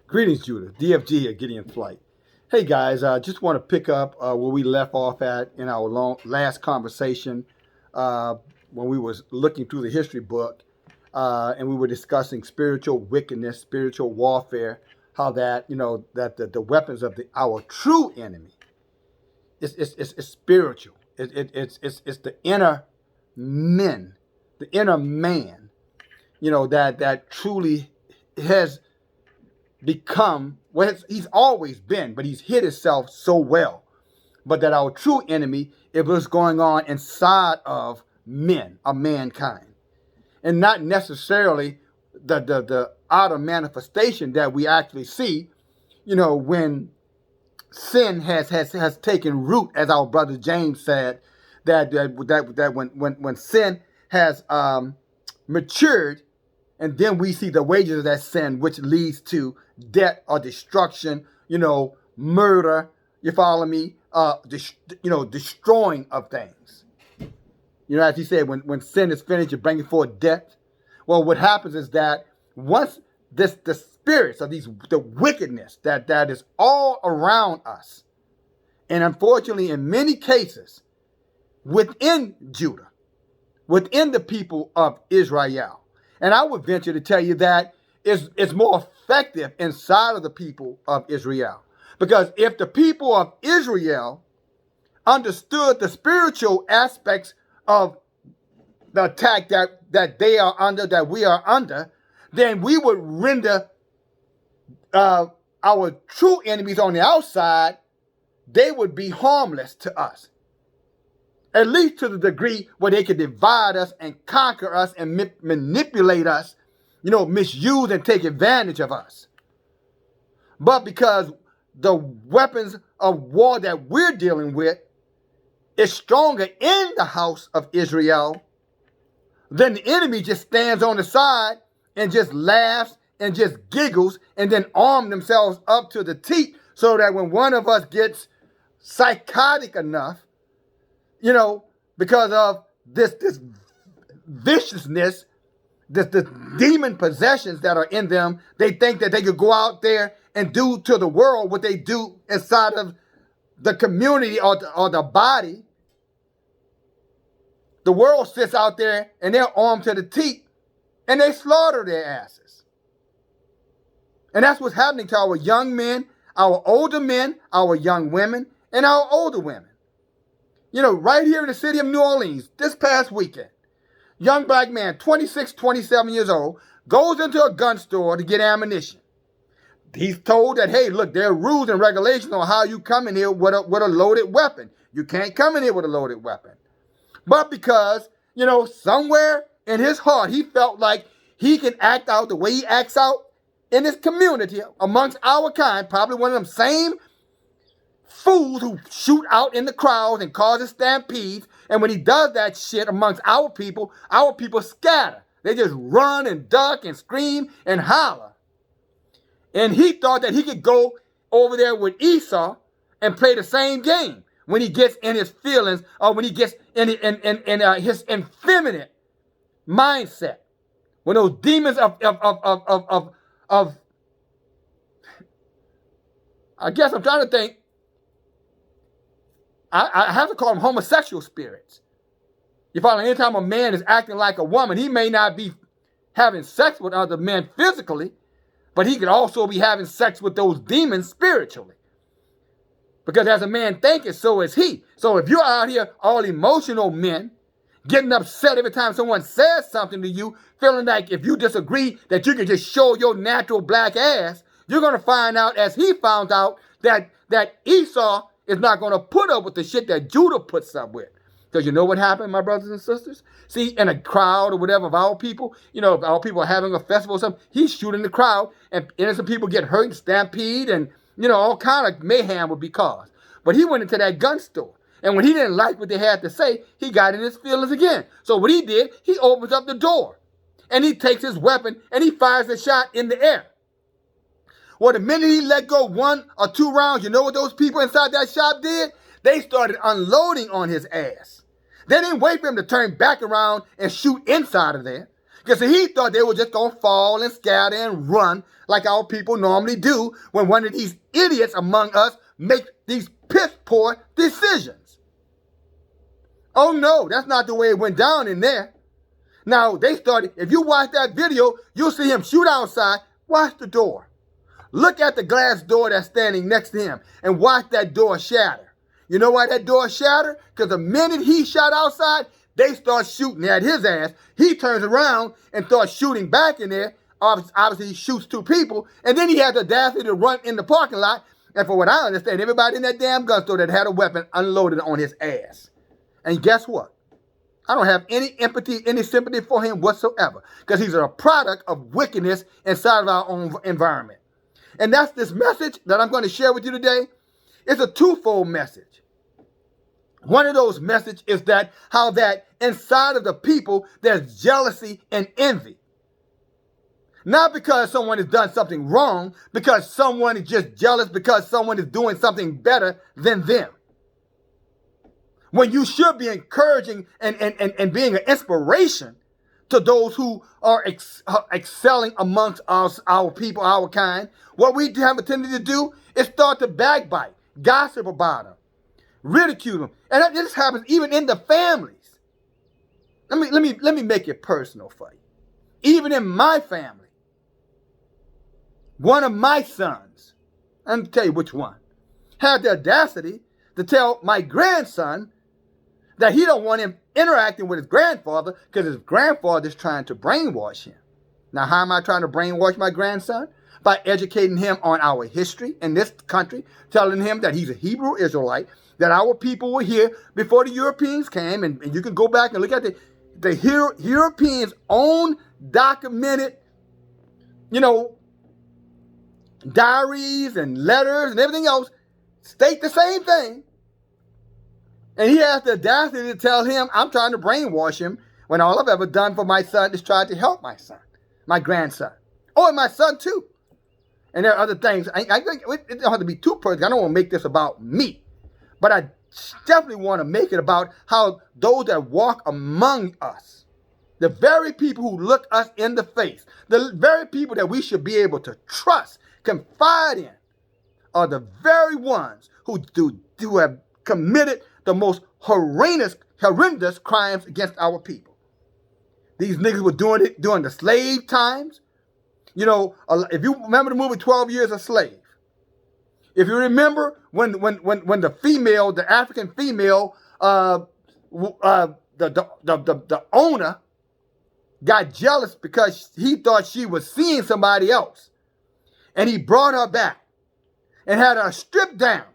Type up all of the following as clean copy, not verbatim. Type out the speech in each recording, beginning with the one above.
Greetings, Judah. DFG here, Gideon Flight. Hey guys, I just want to pick up where we left off at in our last conversation when we was looking through the history book and we were discussing spiritual wickedness, spiritual warfare, how that, that the weapons of our true enemy is spiritual. It's the inner men, the inner man, that truly has become, well, he's always been, but he's hid himself so well. But that our true enemy is what's going on inside of men, of mankind. And not necessarily the outer manifestation that we actually see, when sin has taken root, as our brother James said, that when sin has matured, and then we see the wages of that sin, which leads to death or destruction, murder, you follow me? Destroying of things. As he said, when sin is finished, you're bringing forth death. Well, what happens is that once the spirits of the wickedness that is all around us, and unfortunately in many cases within Judah, within the people of Israel, and I would venture to tell you that it's more effective inside of the people of Israel. Because if the people of Israel understood the spiritual aspects of the attack that they are under, that we are under, then we would render our true enemies on the outside, they would be harmless to us. At least to the degree where they could divide us and conquer us and manipulate us, misuse and take advantage of us. But because the weapons of war that we're dealing with is stronger in the house of Israel, then the enemy just stands on the side and just laughs and just giggles and then arm themselves up to the teeth so that when one of us gets psychotic enough, because of this viciousness, this demon possessions that are in them, they think that they could go out there and do to the world what they do inside of the community or the body. The world sits out there and they're armed to the teeth and they slaughter their asses. And that's what's happening to our young men, our older men, our young women, and our older women. Right here in the city of New Orleans, this past weekend, young black man, 26, 27 years old, goes into a gun store to get ammunition. He's told that, hey, look, there are rules and regulations on how you come in here with a loaded weapon. You can't come in here with a loaded weapon. But because, somewhere in his heart, he felt like he can act out the way he acts out in this community amongst our kind, probably one of them same fools who shoot out in the crowds and causes stampedes. And when he does that shit amongst our people scatter. They just run and duck and scream and holler. And he thought that he could go over there with Esau and play the same game when he gets in his feelings or when he gets in his effeminate mindset. When those demons of I guess I'm trying to think, I have to call them homosexual spirits. You follow? Anytime a man is acting like a woman, he may not be having sex with other men physically, but he could also be having sex with those demons spiritually. Because as a man thinketh, so is he. So if you're out here, all emotional men, getting upset every time someone says something to you, feeling like if you disagree that you can just show your natural black ass, you're going to find out, as he found out, that Esau is not going to put up with the shit that Judah puts up with. Because you know what happened, my brothers and sisters? See, in a crowd or whatever of our people, if our people are having a festival or something, he's shooting the crowd and innocent people get hurt and stampede and, all kind of mayhem would be caused. But he went into that gun store. And when he didn't like what they had to say, he got in his feelings again. So what he did, he opens up the door and he takes his weapon and he fires a shot in the air. Well, the minute he let go 1 or 2 rounds, you know what those people inside that shop did? They started unloading on his ass. They didn't wait for him to turn back around and shoot inside of there. Because he thought they were just going to fall and scatter and run like our people normally do when one of these idiots among us make these piss poor decisions. Oh no, that's not the way it went down in there. Now, they started, if you watch that video, you'll see him shoot outside. Watch the door. Look at the glass door that's standing next to him and watch that door shatter. You know why that door shattered? Because the minute he shot outside, they start shooting at his ass. He turns around and starts shooting back in there. Obviously, he shoots two people. And then he has the audacity to run in the parking lot. And for what I understand, everybody in that damn gun store that had a weapon unloaded on his ass. And guess what? I don't have any empathy, any sympathy for him whatsoever. Because he's a product of wickedness inside of our own environment. And that's this message that I'm going to share with you today. It's a twofold message. One of those messages is that how that inside of the people, there's jealousy and envy. Not because someone has done something wrong, because someone is just jealous because someone is doing something better than them. When you should be encouraging and being an inspiration to those who are excelling amongst us, our people, our kind, what we have a tendency to do is start to backbite, gossip about them, ridicule them. And this happens even in the families. Let me make it personal for you. Even in my family, one of my sons, I'm going to tell you which one, had the audacity to tell my grandson that he don't want him interacting with his grandfather because his grandfather is trying to brainwash him. Now, how am I trying to brainwash my grandson? By educating him on our history in this country, telling him that he's a Hebrew Israelite, that our people were here before the Europeans came, and you can go back and look at the Europeans' own documented, diaries and letters and everything else state the same thing. And he has the audacity to tell him, I'm trying to brainwash him, when all I've ever done for my son is try to help my son, my grandson. Oh, and my son too. And there are other things. I think it don't have to be too personal. I don't want to make this about me. But I definitely want to make it about how those that walk among us, the very people who look us in the face, the very people that we should be able to trust, confide in, are the very ones who have committed the most horrendous crimes against our people. These niggas were doing it during the slave times. If you remember the movie 12 Years a Slave, if you remember when the female, the African female, the owner got jealous because he thought she was seeing somebody else, and he brought her back and had her stripped down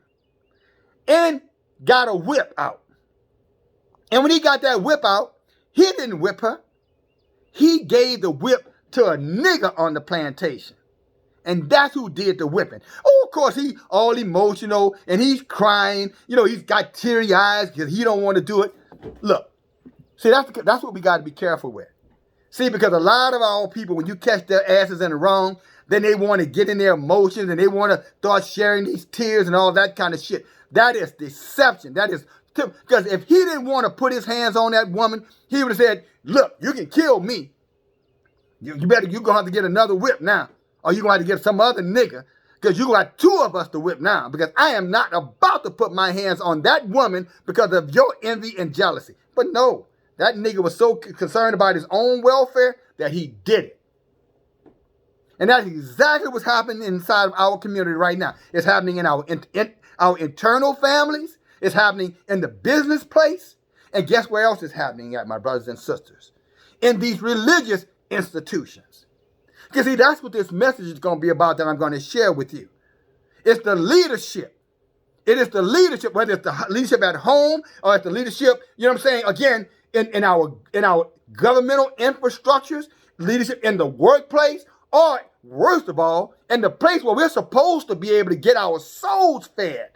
and got a whip out. And when he got that whip out, he didn't whip her. He gave the whip to a nigger on the plantation. And that's who did the whipping. Oh, of course, he all emotional and he's crying. He's got teary eyes because he don't want to do it. Look, see, that's what we got to be careful with. See, because a lot of our people, when you catch their asses in the wrong, then they want to get in their emotions and they want to start sharing these tears and all that kind of shit. That is deception. That is, because if he didn't want to put his hands on that woman, he would have said, look, you can kill me. You're going to have to get another whip now. Or you're going to have to get some other nigga. Because you're going to have two of us to whip now. Because I am not about to put my hands on that woman because of your envy and jealousy. But no, that nigga was so concerned about his own welfare that he did it. And that's exactly what's happening inside of our community right now. It's happening in our internal families. It's happening in the business place. And guess where else it's happening at, my brothers and sisters? In these religious institutions. Because see, that's what this message is going to be about that I'm going to share with you. It's the leadership. It is the leadership, whether it's the leadership at home or it's the leadership, again, in our governmental infrastructures, leadership in the workplace, or worst of all, in the place where we're supposed to be able to get our souls fed.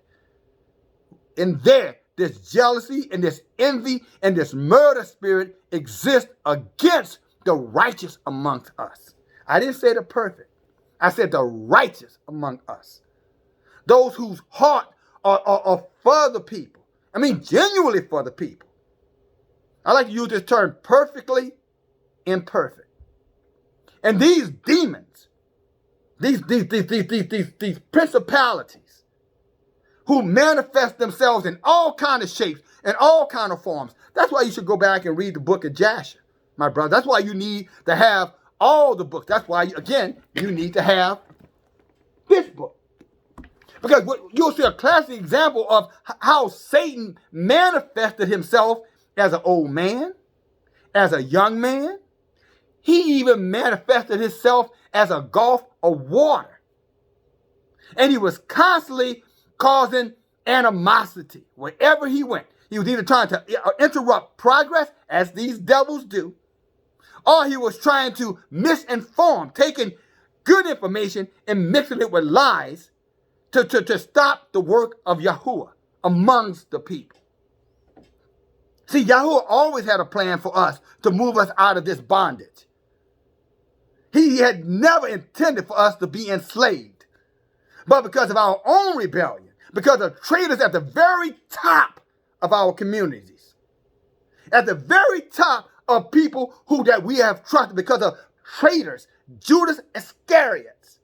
In there, this jealousy and this envy and this murder spirit exists against the righteous amongst us. I didn't say the perfect. I said the righteous among us. Those whose heart are for the people. I mean, genuinely for the people. I like to use this term, perfectly imperfect. And these demons, these principalities who manifest themselves in all kind of shapes and all kind of forms. That's why you should go back and read the book of Jasher, my brother. That's why you need to have all the books. That's why, again, you need to have this book. Because you'll see a classic example of how Satan manifested himself as an old man, as a young man. He even manifested himself as a gulf of water. And he was constantly causing animosity wherever he went. He was either trying to interrupt progress, as these devils do, or he was trying to misinform, taking good information and mixing it with lies to stop the work of Yahuwah amongst the people. See, Yahuwah always had a plan for us to move us out of this bondage. He had never intended for us to be enslaved. But because of our own rebellion, because of traitors at the very top of our communities, at the very top of people that we have trusted, because of traitors, Judas Iscariots,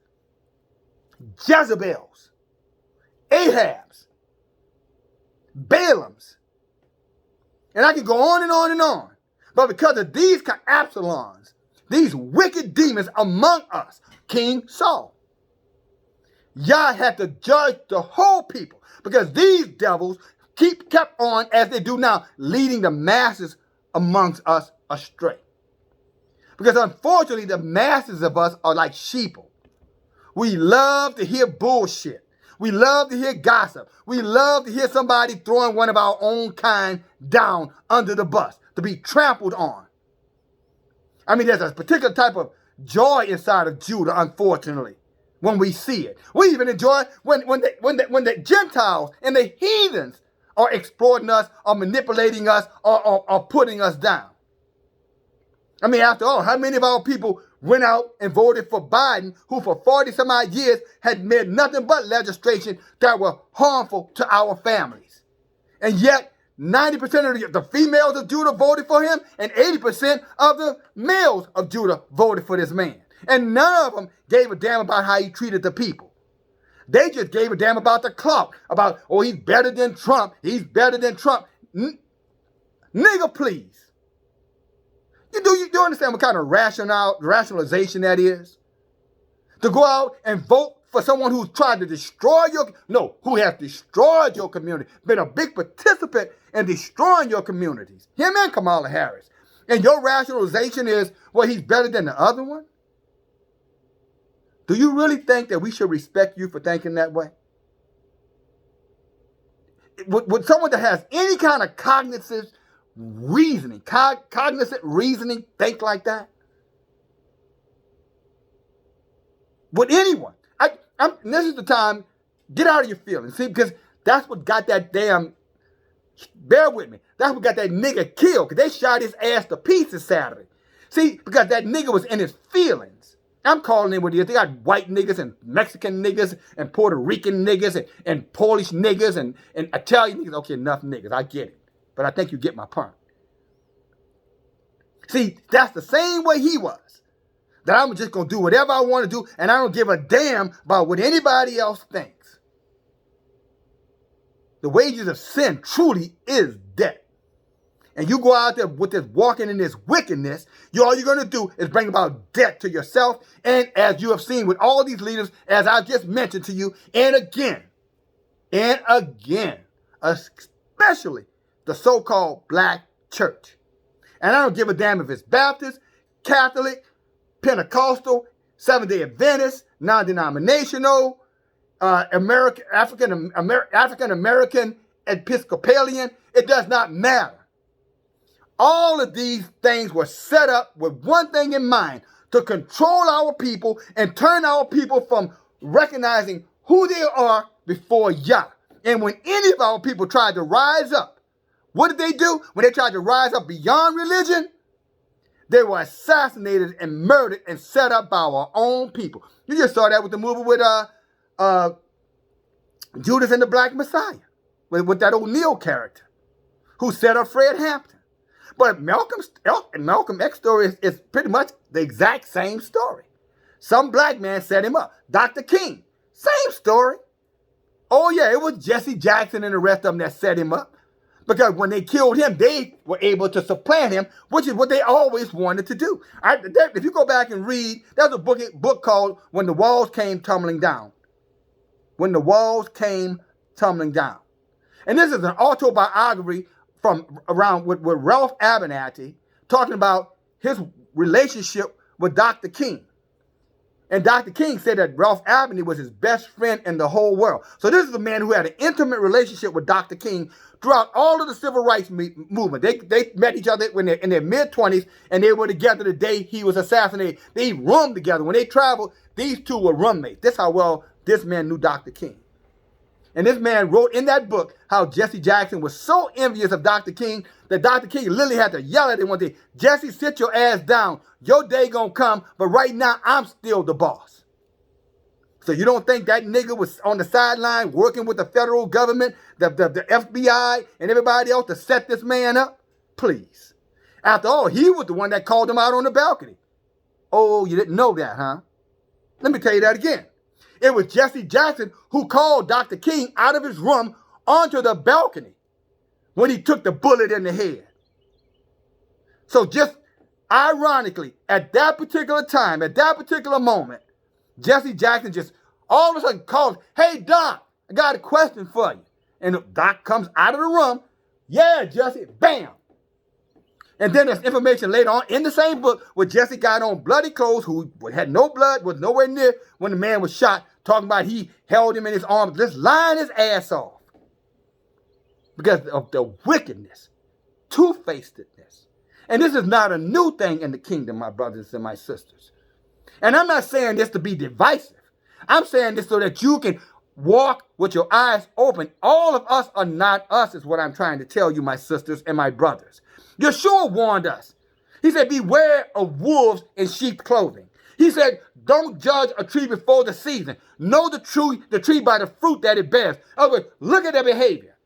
Jezebels, Ahabs, Balaams, and I can go on and on and on. But because of these Absalons, these wicked demons among us, King Saul, Yah had to judge the whole people, because these devils kept on as they do now, leading the masses amongst us astray. Because unfortunately, the masses of us are like sheeple. We love to hear bullshit. We love to hear gossip. We love to hear somebody throwing one of our own kind down under the bus to be trampled on. I mean, there's a particular type of joy inside of Judah, unfortunately, when we see it. We even enjoy when the Gentiles and the heathens are exploiting us or manipulating us or putting us down. I mean, after all, how many of our people went out and voted for Biden, who for 40 some odd years had made nothing but legislation that were harmful to our families? And yet, 90% of the females of Judah voted for him, and 80% of the males of Judah voted for this man. And none of them gave a damn about how he treated the people. They just gave a damn about the clout, about, oh, he's better than Trump, he's better than Trump. Nigga, please. You understand what kind of rationalization that is? To go out and vote for someone who's tried to destroy who has destroyed your community, been a big participant in destroying your communities. Him and Kamala Harris. And your rationalization is, well, he's better than the other one? Do you really think that we should respect you for thinking that way? Would someone that has any kind of cognitive reasoning, cognizant reasoning, think like that? Would anyone? This is the time, get out of your feelings. See, because that's what got that damn, bear with me, that's what got that nigga killed, because they shot his ass to pieces Saturday. See, because that nigga was in his feelings. I'm calling it what it is. They got white niggas and Mexican niggas and Puerto Rican niggas and Polish niggas and Italian niggas. Okay, enough niggas, I get it. But I think you get my point. See, that's the same way he was. That I'm just going to do whatever I want to do, and I don't give a damn about what anybody else thinks. The wages of sin truly is death. And you go out there with this walking in this wickedness, all you're going to do is bring about death to yourself, and as you have seen with all these leaders, as I just mentioned to you, and again, especially the so-called black church. And I don't give a damn if it's Baptist, Catholic, Pentecostal, Seventh-day Adventist, non-denominational, African-American, Episcopalian. It does not matter. All of these things were set up with one thing in mind, to control our people and turn our people from recognizing who they are before Yah. And when any of our people tried to rise up, what did they do? When they tried to rise up beyond religion, they were assassinated and murdered and set up by our own people. You just saw that with the movie with Judas and the Black Messiah, with that O'Neill character, who set up Fred Hampton. But Malcolm X story is pretty much the exact same story. Some black man set him up. Dr. King, same story. Oh yeah, it was Jesse Jackson and the rest of them that set him up. Because when they killed him, they were able to supplant him, which is what they always wanted to do. If you go back and read, there's a book called When the Walls Came Tumbling Down. When the Walls Came Tumbling Down. And this is an autobiography from around with Ralph Abernathy talking about his relationship with Dr. King. And Dr. King said that Ralph Abernathy was his best friend in the whole world. So this is a man who had an intimate relationship with Dr. King throughout all of the civil rights movement. They met each other when they're in their mid-20s, and they were together the day he was assassinated. They roomed together. When they traveled, these two were roommates. That's how well this man knew Dr. King. And this man wrote in that book how Jesse Jackson was so envious of Dr. King that Dr. King literally had to yell at him one day, Jesse, sit your ass down. Your day gonna come, but right now I'm still the boss. So you don't think that nigga was on the sideline working with the federal government, the FBI, and everybody else to set this man up? Please. After all, he was the one that called him out on the balcony. Oh, you didn't know that, huh? Let me tell you that again. It was Jesse Jackson who called Dr. King out of his room onto the balcony when he took the bullet in the head. So just ironically, at that particular time, at that particular moment, Jesse Jackson just all of a sudden calls, hey, Doc, I got a question for you. And Doc comes out of the room. Yeah, Jesse, bam. And then there's information later on in the same book where Jesse got on bloody clothes, who had no blood, was nowhere near when the man was shot, talking about he held him in his arms, just lying his ass off. Because of the wickedness, two-facedness. And this is not a new thing in the kingdom, my brothers and my sisters. And I'm not saying this to be divisive. I'm saying this so that you can walk with your eyes open. All of us are not us, is what I'm trying to tell you, my sisters and my brothers. Yeshua warned us. He said, beware of wolves in sheep's clothing. He said, don't judge a tree before the season. Know the tree by the fruit that it bears. In other words, look at their behavior.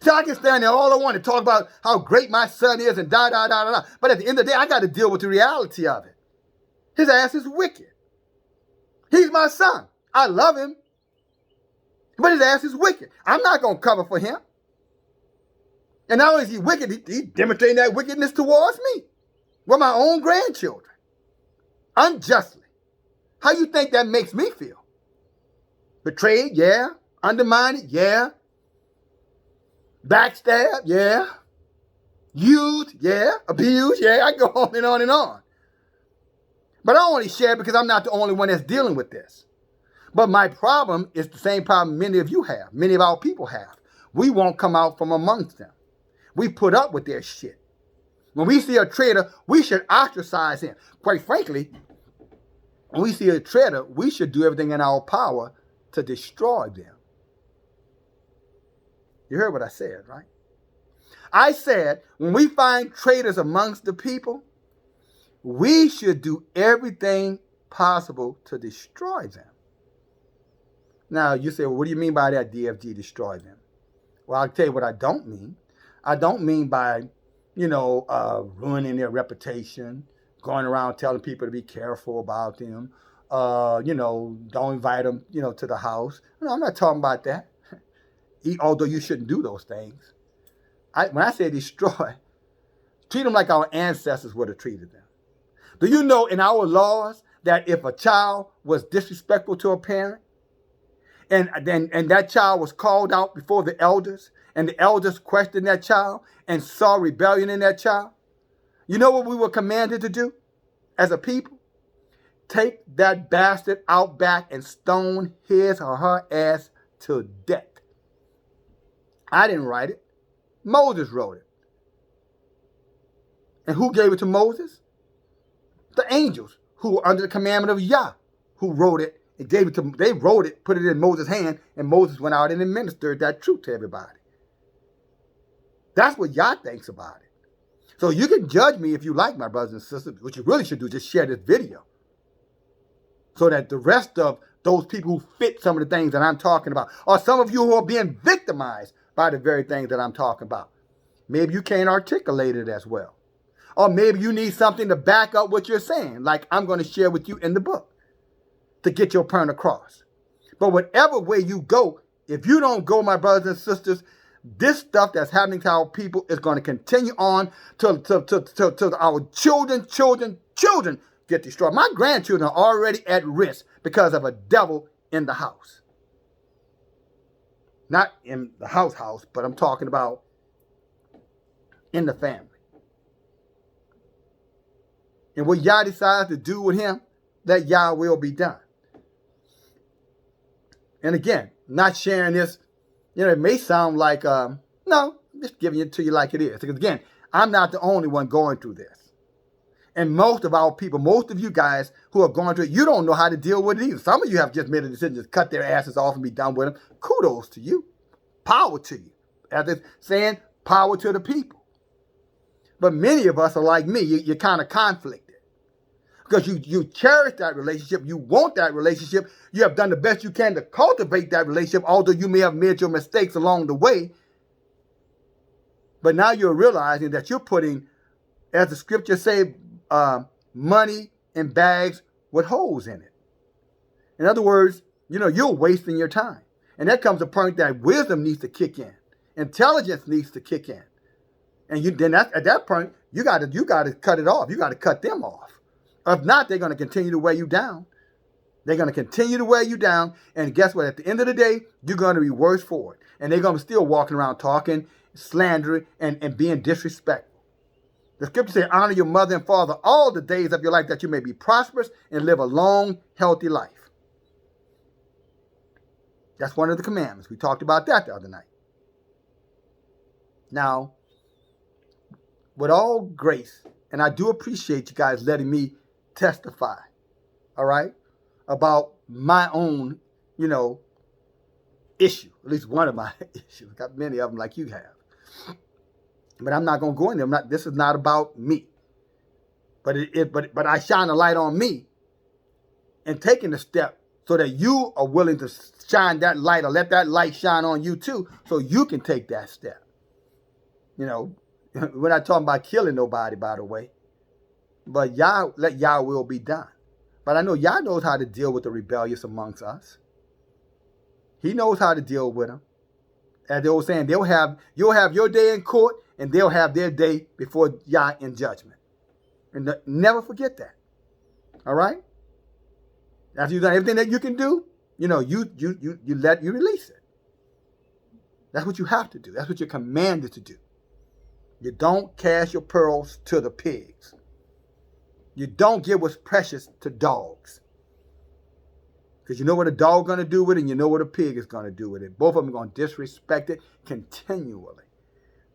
So I can stand there all I want to talk about how great my son is and da. But at the end of the day, I got to deal with the reality of it. His ass is wicked. He's my son. I love him. But his ass is wicked. I'm not going to cover for him. And not only is he wicked, he's demonstrating that wickedness towards me. With my own grandchildren. Unjustly. How you think that makes me feel? Betrayed? Yeah. Undermined? Yeah. Backstabbed? Yeah. Used? Yeah. Abused? Yeah. I go on and on and on. But I only share because I'm not the only one that's dealing with this. But my problem is the same problem many of you have. Many of our people have. We won't come out from amongst them. We put up with their shit. When we see a traitor, we should ostracize him. Quite frankly, when we see a traitor, we should do everything in our power to destroy them. You heard what I said, right? I said, when we find traitors amongst the people, we should do everything possible to destroy them. Now, you say, well, what do you mean by that, DFG, destroy them? Well, I'll tell you what I don't mean. I don't mean by, ruining their reputation, going around telling people to be careful about them, don't invite them, to the house. No, I'm not talking about that. Although you shouldn't do those things. When I say destroy, treat them like our ancestors would have treated them. Do you know in our laws that if a child was disrespectful to a parent, and that child was called out before the elders, and the elders questioned that child and saw rebellion in that child, you know what we were commanded to do as a people? Take that bastard out back and stone his or her ass to death. I didn't write it. Moses wrote it. And who gave it to Moses? The angels who were under the commandment of Yah, who wrote it and gave it to them. They wrote it, put it in Moses' hand, and Moses went out and administered that truth to everybody. That's what Yah thinks about it. So you can judge me if you like, my brothers and sisters. What you really should do is just share this video so that the rest of those people who fit some of the things that I'm talking about, or some of you who are being victimized by the very things that I'm talking about, Maybe you can't articulate it as well. Or maybe you need something to back up what you're saying, like I'm going to share with you in the book to get your point across. But whatever way you go, if you don't go, my brothers and sisters, this stuff that's happening to our people is going to continue on till our children get destroyed. My grandchildren are already at risk because of a devil in the house. Not in the house, but I'm talking about in the family. And what Yah decides to do with him, that Yah will be done. And again, not sharing this, it may sound like, no, I'm just giving it to you like it is. Because again, I'm not the only one going through this. And most of our people, most of you guys who are going through it, you don't know how to deal with it either. Some of you have just made a decision to cut their asses off and be done with them. Kudos to you. Power to you. As it's saying, power to the people. But many of us are like me. You're kind of conflicted. Because you cherish that relationship. You want that relationship. You have done the best you can to cultivate that relationship, although you may have made your mistakes along the way. But now you're realizing that you're putting, as the scripture say, money in bags with holes in it. In other words, you're wasting your time. And there comes a point that wisdom needs to kick in. Intelligence needs to kick in. And at that point, you got to cut it off. You got to cut them off. If not, they're going to continue to weigh you down. They're going to continue to weigh you down. And guess what? At the end of the day, you're going to be worse for it. And they're going to be still walking around talking, slandering, and being disrespectful. The scripture says, honor your mother and father all the days of your life that you may be prosperous and live a long, healthy life. That's one of the commandments. We talked about that the other night. Now, with all grace, and I do appreciate you guys letting me testify, all right, about my own, issue, at least one of my issues. I've got many of them like you have. But I'm not going to go in there. This is not about me. But I shine a light on me and taking the step so that you are willing to shine that light or let that light shine on you too so you can take that step. We're not talking about killing nobody, by the way. But let Yah will be done. But I know Yah knows how to deal with the rebellious amongst us. He knows how to deal with them. As they were saying, you'll have your day in court and they'll have their day before Yah in judgment. And never forget that. All right? After you've done everything that you can do, you release it. That's what you have to do. That's what you're commanded to do. You don't cast your pearls to the pigs. You don't give what's precious to dogs. Because you know what a dog going to do with it and you know what a pig is going to do with it. Both of them are going to disrespect it continually.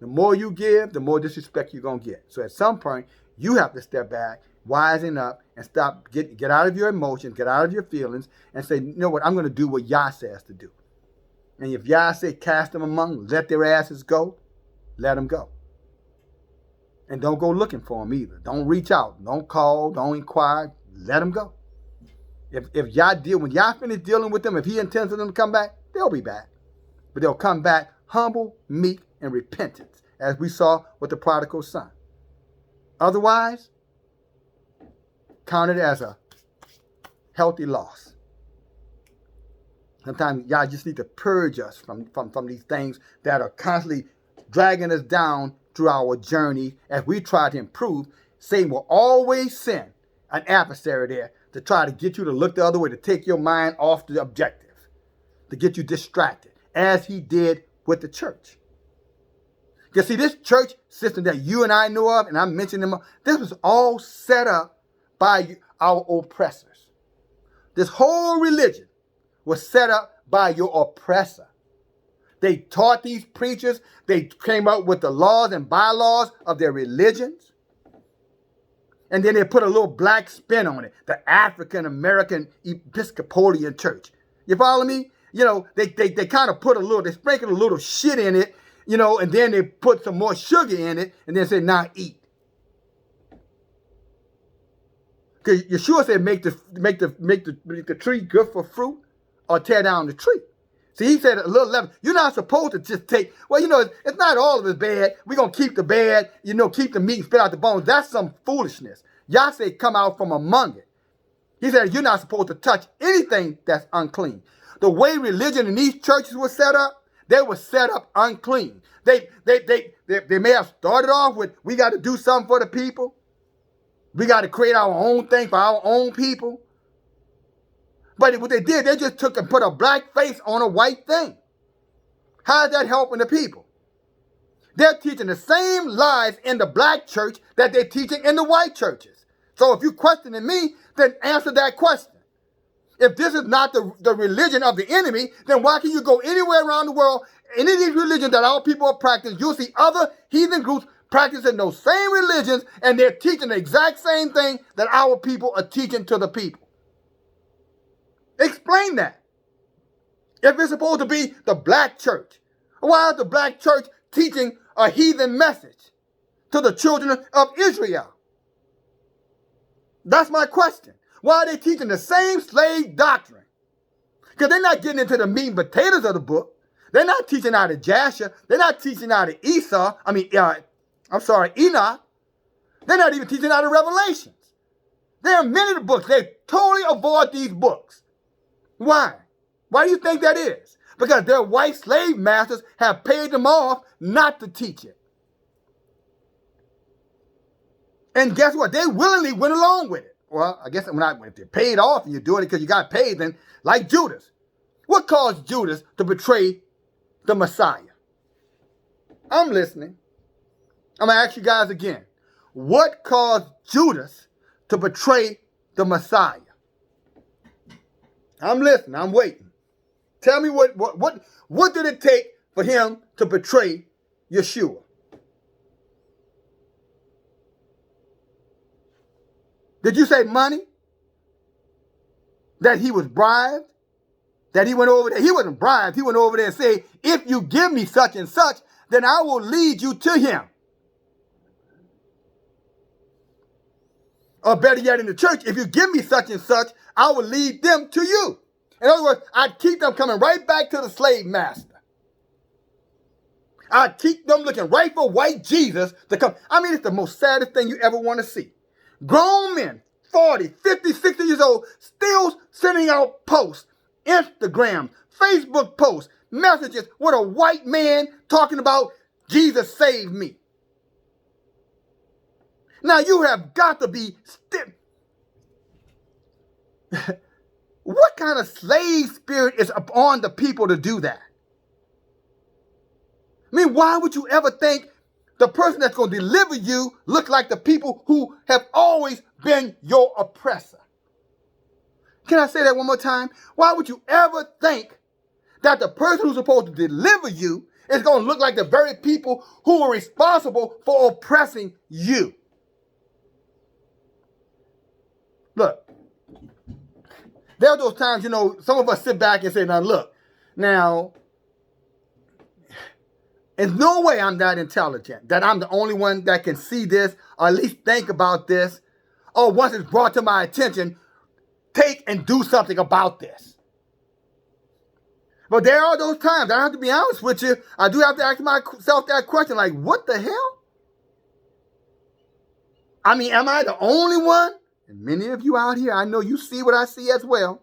The more you give, the more disrespect you're going to get. So at some point, you have to step back, wisen up, and stop, get out of your emotions, get out of your feelings, and say, you know what, I'm going to do what Yah says to do. And if Yah say cast them among, let their asses go, let them go. And don't go looking for them either. Don't reach out. Don't call. Don't inquire. Let them go. When Yah finish dealing with them, if he intends for them to come back, they'll be back. But they'll come back humble, meek, and repentant, as we saw with the prodigal son. Otherwise, count it as a healthy loss. Sometimes Yah just need to purge us from these things that are constantly dragging us down through our journey as we try to improve. Satan will always send an adversary there to try to get you to look the other way, to take your mind off the objective, to get you distracted, as he did with the church. Because see, this church system that you and I know of, and I'm mentioning them, this was all set up by our oppressors. This whole religion was set up by your oppressor. They taught these preachers, they came up with the laws and bylaws of their religions. And then they put a little black spin on it, the African American Episcopalian Church. You follow me? They kind of they sprinkled a little shit in it, and then they put some more sugar in it, and then say, now eat. Because Yeshua said, make the tree good for fruit or tear down the tree. See, he said a little leaven. You're not supposed to just take, well, it's not all of it bad. We're going to keep the bad, keep the meat and spit out the bones. That's some foolishness. Yah said, come out from among it. He said, you're not supposed to touch anything that's unclean. The way religion in these churches was set up, they were set up unclean. They may have started off with, we got to do something for the people. We got to create our own thing for our own people. But what they did, they just took and put a black face on a white thing. How is that helping the people? They're teaching the same lies in the black church that they're teaching in the white churches. So if you're questioning me, then answer that question. If this is not the religion of the enemy, then why can you go anywhere around the world, any of these religions that our people are practicing, you'll see other heathen groups practicing those same religions, and they're teaching the exact same thing that our people are teaching to the people. Explain that. If it's supposed to be the black church, why is the black church teaching a heathen message to the children of Israel? That's my question. Why are they teaching the same slave doctrine? Because they're not getting into the meat and potatoes of the book. They're not teaching out of Jasher. They're not teaching out of Enoch. They're not even teaching out of Revelations. There are many of the books. They totally avoid these books. Why? Why do you think that is? Because their white slave masters have paid them off not to teach it. And guess what? They willingly went along with it. Well, I guess if they're paid off and you're doing it because you got paid, then like Judas. What caused Judas to betray the Messiah? I'm listening. I'm going to ask you guys again. What caused Judas to betray the Messiah? I'm listening. I'm waiting. Tell me what did it take for him to betray Yeshua? Did you say money? That he was bribed? That he went over there? He wasn't bribed. He went over there and said, if you give me such and such, then I will lead you to him. Or better yet, in the church, if you give me such and such, I will lead them to you. In other words, I'd keep them coming right back to the slave master. I'd keep them looking right for white Jesus to come. I mean, it's the most saddest thing you ever want to see. Grown men, 40, 50, 60 years old, still sending out posts, Instagram, Facebook posts, messages with a white man talking about Jesus saved me. Now you have got to be stiff. What kind of slave spirit is upon the people to do that? I mean, why would you ever think the person that's going to deliver you look like the people who have always been your oppressor? Can I say that one more time? Why would you ever think that the person who's supposed to deliver you is going to look like the very people who are responsible for oppressing you? Look, there are those times, some of us sit back and say, now look, now, there's no way I'm that intelligent, that I'm the only one that can see this, or at least think about this, or once it's brought to my attention, take and do something about this. But there are those times, I have to be honest with you, I do have to ask myself that question, like, what the hell? I mean, am I the only one? And many of you out here, I know you see what I see as well.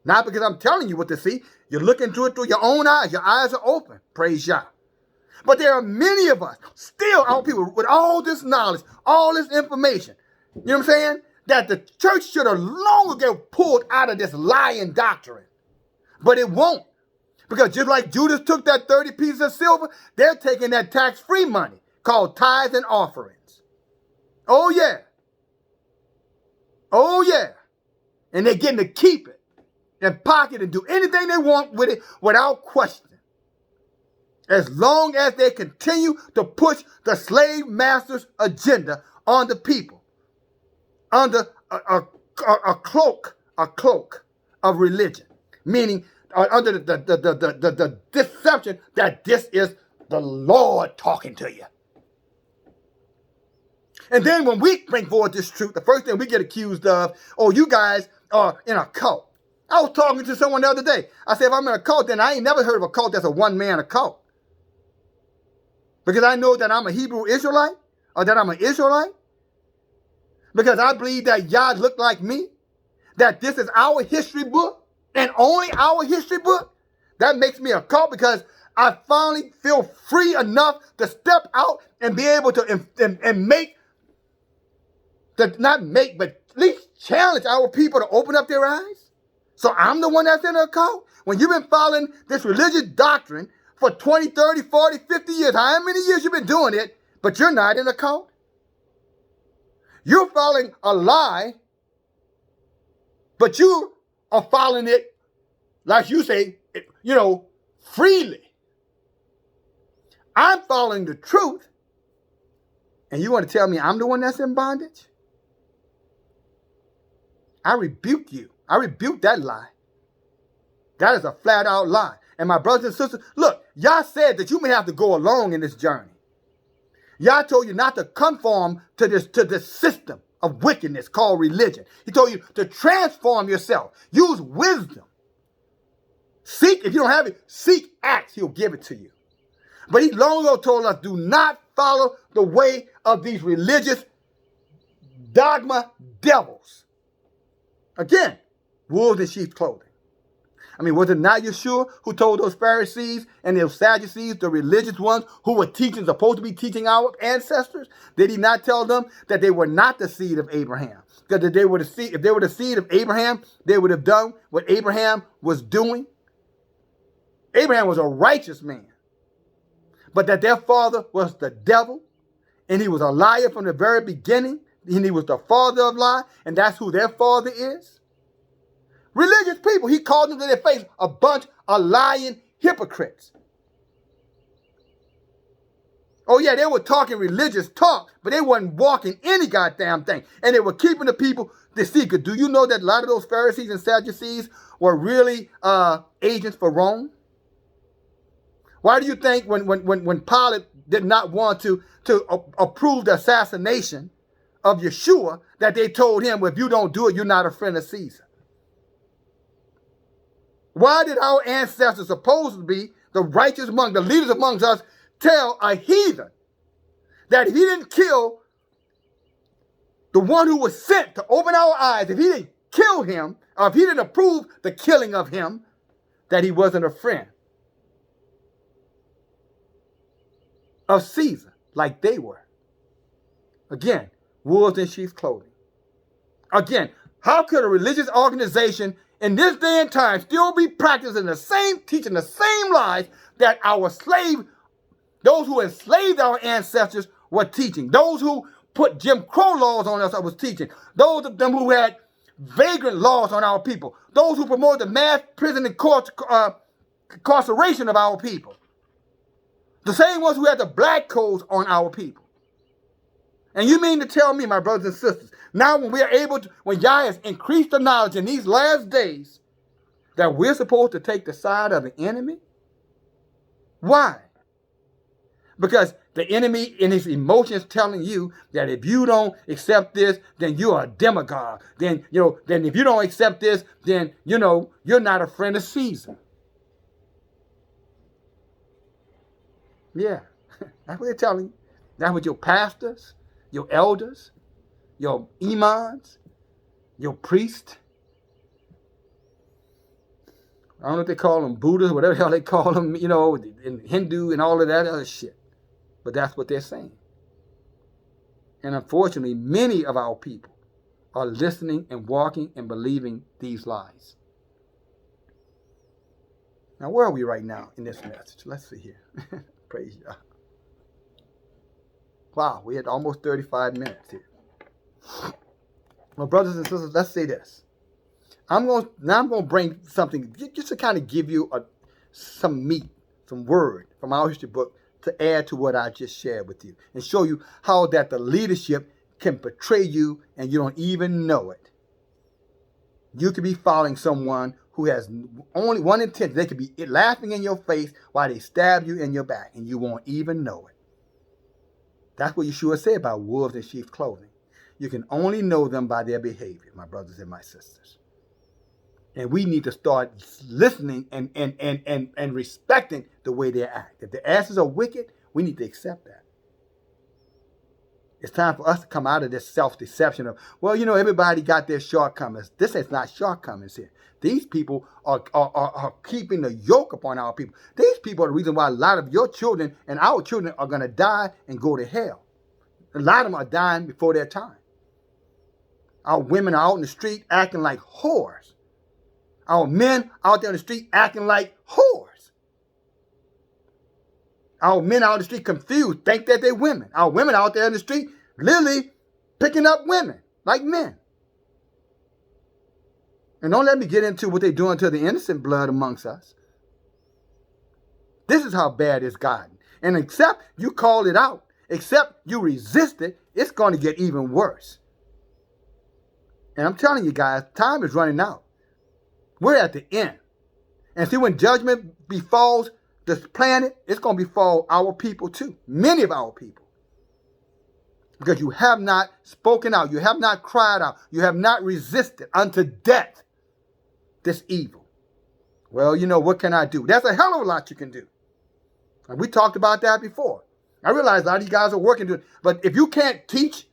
Not because I'm telling you what to see. You're looking through it through your own eyes. Your eyes are open. Praise Yah. But there are many of us, still our people, with all this knowledge, all this information, you know what I'm saying? That the church should have long ago pulled out of this lying doctrine. But it won't. Because just like Judas took that 30 pieces of silver, they're taking that tax-free money called tithes and offerings. Oh, yeah. Oh, yeah. And they're getting to keep it and pocket and do anything they want with it without question. As long as they continue to push the slave master's agenda on the people under a cloak of religion, meaning under the deception that this is the Lord talking to you. And then when we bring forward this truth, the first thing we get accused of, oh, you guys are in a cult. I was talking to someone the other day. I said, if I'm in a cult, then I ain't never heard of a cult that's a one-man cult. Because I know that I'm a Hebrew Israelite, or that I'm an Israelite. Because I believe that Yah looked like me. That this is our history book, and only our history book. That makes me a cult, because I finally feel free enough to step out and be able to and make, not make, but at least challenge our people to open up their eyes. So I'm the one that's in a cult? When you've been following this religious doctrine for 20, 30, 40, 50 years, how many years you've been doing it, but you're not in a cult? You're following a lie, but you are following it, like you say, freely. I'm following the truth, and you want to tell me I'm the one that's in bondage? I rebuke you. I rebuke that lie. That is a flat out lie. And my brothers and sisters, look, Yah said that you may have to go along in this journey. Yah told you not to conform to this system of wickedness called religion. He told you to transform yourself. Use wisdom. Seek, if you don't have it, seek, ask, he'll give it to you. But he long ago told us, do not follow the way of these religious dogma devils. Again, wolves in sheep's clothing. I mean, was it not Yeshua who told those Pharisees and those Sadducees, the religious ones who were teaching, supposed to be teaching our ancestors? Did he not tell them that they were not the seed of Abraham? Because if they were the seed of Abraham, they would have done what Abraham was doing. Abraham was a righteous man. But that their father was the devil, and he was a liar from the very beginning, and he was the father of lie, and that's who their father is. Religious people, he called them to their face a bunch of lying hypocrites. Oh yeah, they were talking religious talk, but they wasn't walking any goddamn thing. And they were keeping the people deceived. Do you know that a lot of those Pharisees and Sadducees were really agents for Rome? Why do you think when Pilate did not want to approve the assassination of Yeshua, that they told him, well, if you don't do it, you're not a friend of Caesar? Why did our ancestors, supposed to be the righteous among, the leaders amongst us, tell a heathen that if he didn't kill the one who was sent to open our eyes, if he didn't kill him, or if he didn't approve the killing of him, that he wasn't a friend of Caesar, like they were? Again, wolves in sheep's clothing. Again, how could a religious organization in this day and time still be practicing the same, teaching the same lies that those who enslaved our ancestors were teaching? Those who put Jim Crow laws on us was teaching. Those of them who had vagrant laws on our people. Those who promoted the mass prison and incarceration of our people. The same ones who had the black codes on our people. And you mean to tell me, my brothers and sisters, now when we are able to, when Yah has increased the knowledge in these last days, that we're supposed to take the side of the enemy? Why? Because the enemy in his emotions telling you that if you don't accept this, then you're a demagogue. Then if you don't accept this, then you're not a friend of Caesar. Yeah, that's what they're telling you. That's what your pastors, your elders, your imams, your priests, I don't know if they call them Buddhas, whatever the hell they call them, in Hindu and all of that other shit. But that's what they're saying. And unfortunately, many of our people are listening and walking and believing these lies. Now, where are we right now in this message? Let's see here. Praise God. Wow, we had almost 35 minutes here. Well, brothers and sisters, let's say this. I'm going to bring something just to kind of give you some meat, some word from our history book to add to what I just shared with you and show you how that the leadership can betray you and you don't even know it. You could be following someone who has only one intent. They could be laughing in your face while they stab you in your back and you won't even know it. That's what Yeshua said about wolves in sheep's clothing. You can only know them by their behavior, my brothers and my sisters. And we need to start listening and respecting the way they act. If the asses are wicked, we need to accept that. It's time for us to come out of this self-deception of, well, you know, everybody got their shortcomings. This is not shortcomings here. These people are keeping the yoke upon our people. These people are the reason why a lot of your children and our children are going to die and go to hell. A lot of them are dying before their time. Our women are out in the street acting like whores. Our men out there in the street acting like whores. Our men out in the street confused, think that they're women. Our women out there in the street literally picking up women like men. And don't let me get into what they're doing to the innocent blood amongst us. This is how bad it's gotten. And except you call it out, except you resist it, it's going to get even worse. And I'm telling you guys, time is running out. We're at the end. And see, when judgment befalls this planet, it's going to befall our people too. Many of our people. Because you have not spoken out. You have not cried out. You have not resisted unto death this evil. Well, you know, what can I do? There's a hell of a lot you can do. And we talked about that before. I realize a lot of these guys are working to it. But if you can't teach,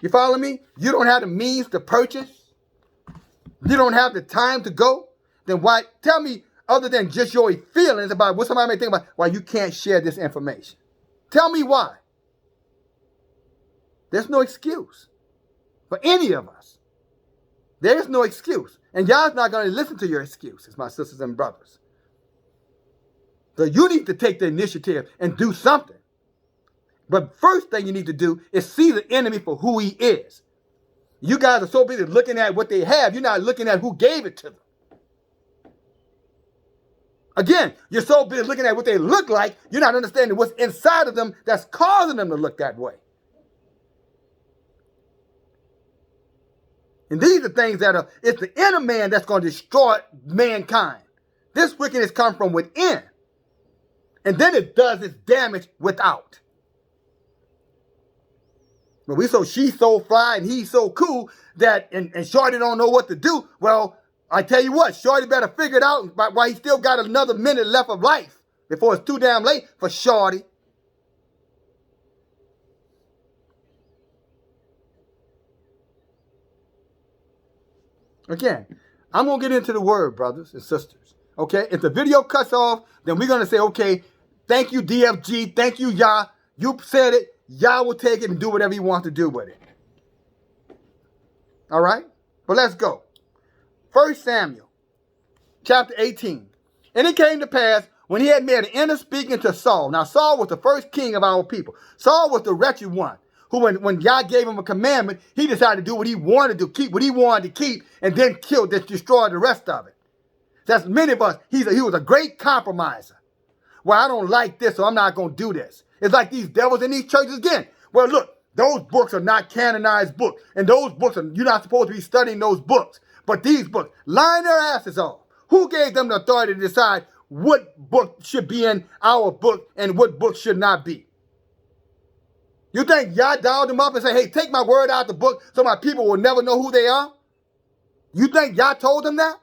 you follow me? You don't have the means to purchase. You don't have the time to go. Then why? Tell me, other than just your feelings about what somebody may think about, why you can't share this information. Tell me why. There's no excuse for any of us. There is no excuse. And y'all's not going to listen to your excuses, my sisters and brothers. So you need to take the initiative and do something. But first thing you need to do is see the enemy for who he is. You guys are so busy looking at what they have, you're not looking at who gave it to them. Again, you're so busy looking at what they look like, you're not understanding what's inside of them that's causing them to look that way. And these are things that it's the inner man that's going to destroy mankind. This wickedness comes from within. And then it does its damage without. But she's so fly and he's so cool that, and Shorty don't know what to do. Well, I tell you what, Shorty better figure it out while he still got another minute left of life before it's too damn late for Shorty. Again, I'm going to get into the word, brothers and sisters. Okay? If the video cuts off, then we're going to say, okay, thank you, DFG. Thank you, Yah. You said it. Yah will take it and do whatever he wants to do with it. All right? But let's go. 1 Samuel, chapter 18. And it came to pass when he had made an end of speaking to Saul. Now, Saul was the first king of our people. Saul was the wretched one who, when Yah gave him a commandment, he decided to do what he wanted to keep, what he wanted to keep, and then destroy the rest of it. That's many of us. He was a great compromiser. Well, I don't like this, so I'm not going to do this. It's like these devils in these churches again. Well, look, those books are not canonized books. And those books, you're not supposed to be studying those books. But these books, line their asses off. Who gave them the authority to decide what book should be in our book and what book should not be? You think Yah dialed them up and said, hey, take my word out of the book so my people will never know who they are? You think Yah told them that?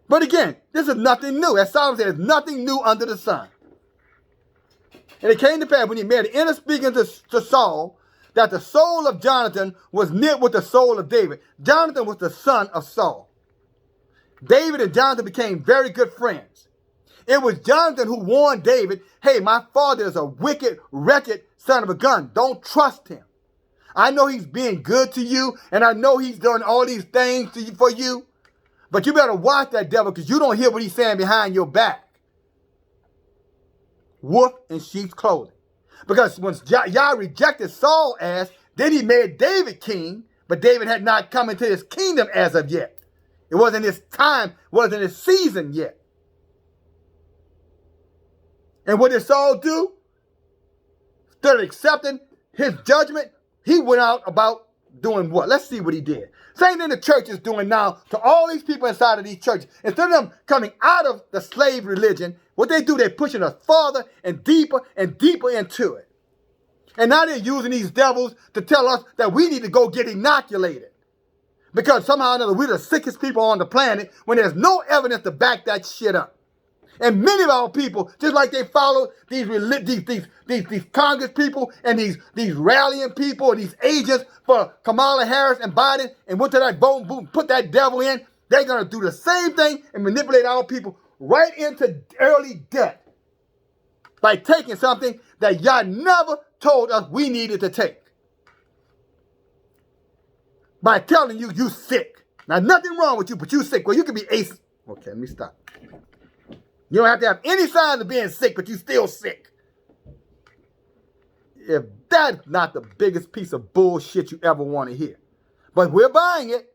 But again, this is nothing new. As Solomon says, nothing new under the sun. And it came to pass when he made an end of speaking to Saul, that the soul of Jonathan was knit with the soul of David. Jonathan was the son of Saul. David and Jonathan became very good friends. It was Jonathan who warned David, hey, my father is a wicked, wretched son of a gun. Don't trust him. I know he's being good to you, and I know he's done all these things for you. But you better watch that devil because you don't hear what he's saying behind your back. Wolf in sheep's clothing. Because when Yah rejected Saul's ass, then he made David king, but David had not come into his kingdom as of yet. It wasn't his time, wasn't his season yet. And what did Saul do? Instead of accepting his judgment, he went out about doing what? Let's see what he did. Same thing the church is doing now to all these people inside of these churches. Instead of them coming out of the slave religion, what they do, they're pushing us farther and deeper into it. And now they're using these devils to tell us that we need to go get inoculated. Because somehow or another, we're the sickest people on the planet when there's no evidence to back that shit up. And many of our people, just like they follow these Congress people and these rallying people and these agents for Kamala Harris and Biden and went to that vote and boom, put that devil in, they're going to do the same thing and manipulate our people right into early death by taking something that y'all never told us we needed to take. By telling you you sick. Now, nothing wrong with you, but you sick. Well, you can be ace. Okay, let me stop. You don't have to have any signs of being sick, but you still sick. If that's not the biggest piece of bullshit you ever want to hear. But we're buying it.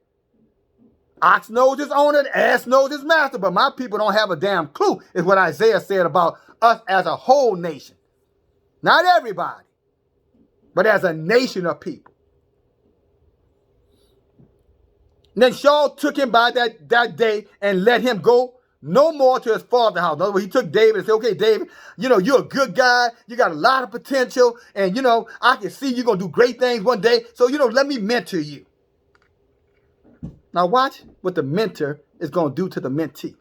Ox knows his owner, ass knows his master, but my people don't have a damn clue, is what Isaiah said about us as a whole nation. Not everybody, but as a nation of people. And then Shaul took him by that day and let him go no more to his father's house. In other words, he took David and said, okay, David, you're a good guy. You got a lot of potential. And, I can see you're going to do great things one day. So, let me mentor you. Now watch what the mentor is going to do to the mentee.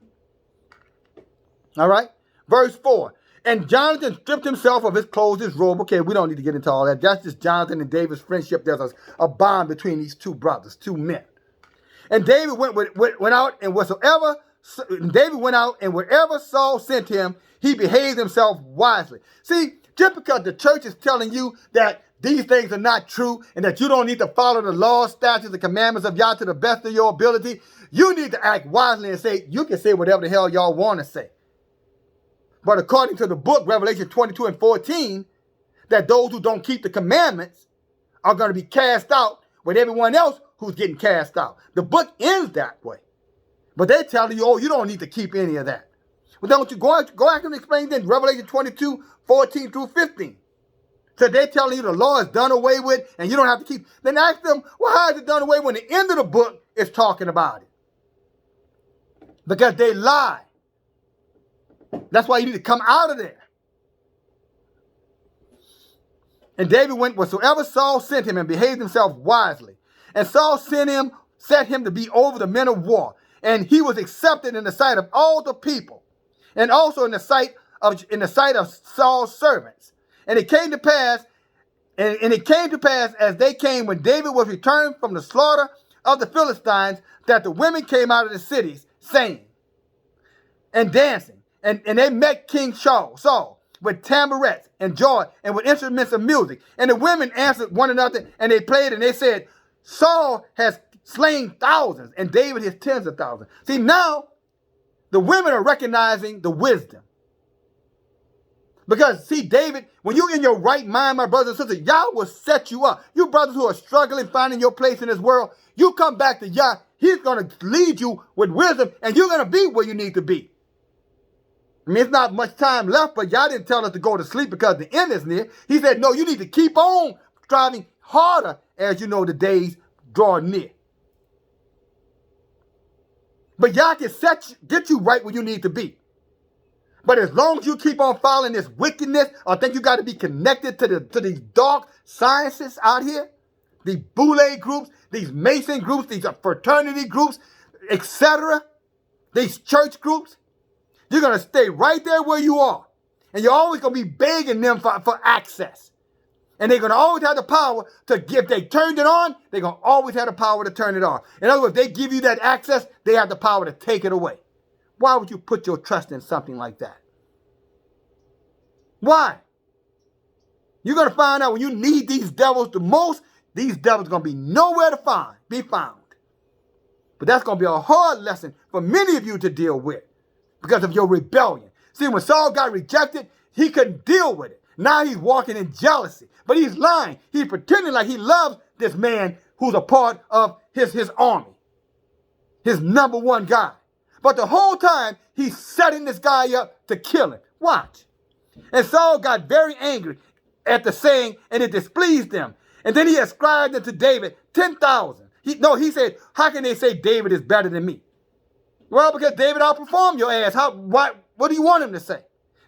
All right? Verse 4. And Jonathan stripped himself of his clothes, his robe. Okay, we don't need to get into all that. That's just Jonathan and David's friendship. There's a bond between these two brothers, two men. And David went out and wherever Saul sent him, he behaved himself wisely. See, just because the church is telling you that these things are not true and that you don't need to follow the laws, statutes, and commandments of Yah to the best of your ability, you need to act wisely and say, you can say whatever the hell y'all want to say. But according to the book, Revelation 22 and 14, that those who don't keep the commandments are going to be cast out with everyone else who's getting cast out. The book ends that way. But they're telling you, you don't need to keep any of that. Well, don't you go back and explain then Revelation 22, 14 through 15. So they're telling you the law is done away with and you don't have to keep. Then ask them, well, how is it done away when the end of the book is talking about it? Because they lie. That's why you need to come out of there. And David went whatsoever Saul sent him and behaved himself wisely. And Saul set him to be over the men of war. And he was accepted in the sight of all the people, and also in the sight of Saul's servants. And it came to pass, as they came when David was returned from the slaughter of the Philistines, that the women came out of the cities, saying and dancing. And they met King Saul with tamarets and joy and with instruments of music. And the women answered one another, and they played, and they said, Saul has slain thousands, and David his tens of thousands. See, now the women are recognizing the wisdom. Because, see, David, when you're in your right mind, my brothers and sisters, Yah will set you up. You brothers who are struggling, finding your place in this world, you come back to Yah. He's going to lead you with wisdom, and you're going to be where you need to be. I mean, it's not much time left, but Yah didn't tell us to go to sleep because the end is near. He said, no, you need to keep on striving harder as you know the days draw near. But Yah can get you right where you need to be. But as long as you keep on following this wickedness, or think you got to be connected to these dark sciences out here, these Boule groups, these Mason groups, these fraternity groups, etc., these church groups, you're going to stay right there where you are. And you're always going to be begging them for access. And they're going to always have the power to, if they turned it on, they're going to always have the power to turn it off. In other words, if they give you that access, they have the power to take it away. Why would you put your trust in something like that? Why? You're going to find out when you need these devils the most, these devils are going to be nowhere to be found. But that's going to be a hard lesson for many of you to deal with because of your rebellion. See, when Saul got rejected, he couldn't deal with it. Now he's walking in jealousy. But he's lying. He's pretending like he loves this man who's a part of his army. His number one guy. But the whole time, he's setting this guy up to kill him. Watch. And Saul got very angry at the saying, and it displeased them. And then he ascribed it to David 10,000. He said, how can they say David is better than me? Well, because David outperformed your ass. What do you want him to say?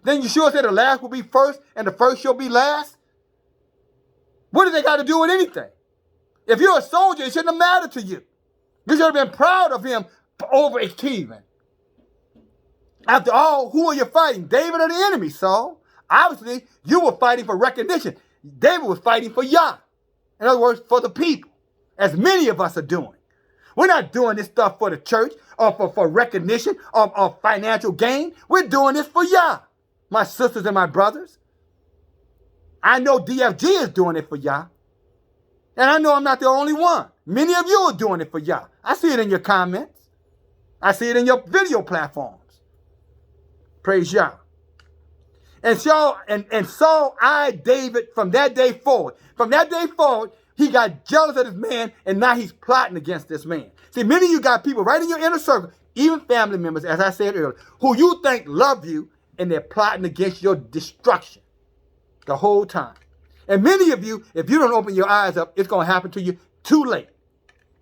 Then Yeshua said the last will be first, and the first shall be last. What do they got to do with anything? If you're a soldier, it shouldn't have mattered to you. You should have been proud of him for overachieving. After all, who are you fighting? David or the enemy, Saul? Obviously, you were fighting for recognition. David was fighting for Yah. In other words, for the people, as many of us are doing. We're not doing this stuff for the church or for recognition or financial gain. We're doing this for Yah, my sisters and my brothers. I know DFG is doing it for Yah. And I know I'm not the only one. Many of you are doing it for Yah. I see it in your comments. I see it in your video platforms. Praise Yah. And Saul eyed David from that day forward. From that day forward, he got jealous of this man, and now he's plotting against this man. See, many of you got people right in your inner circle, even family members, as I said earlier, who you think love you, and they're plotting against your destruction the whole time. And many of you, if you don't open your eyes up, it's going to happen to you too late.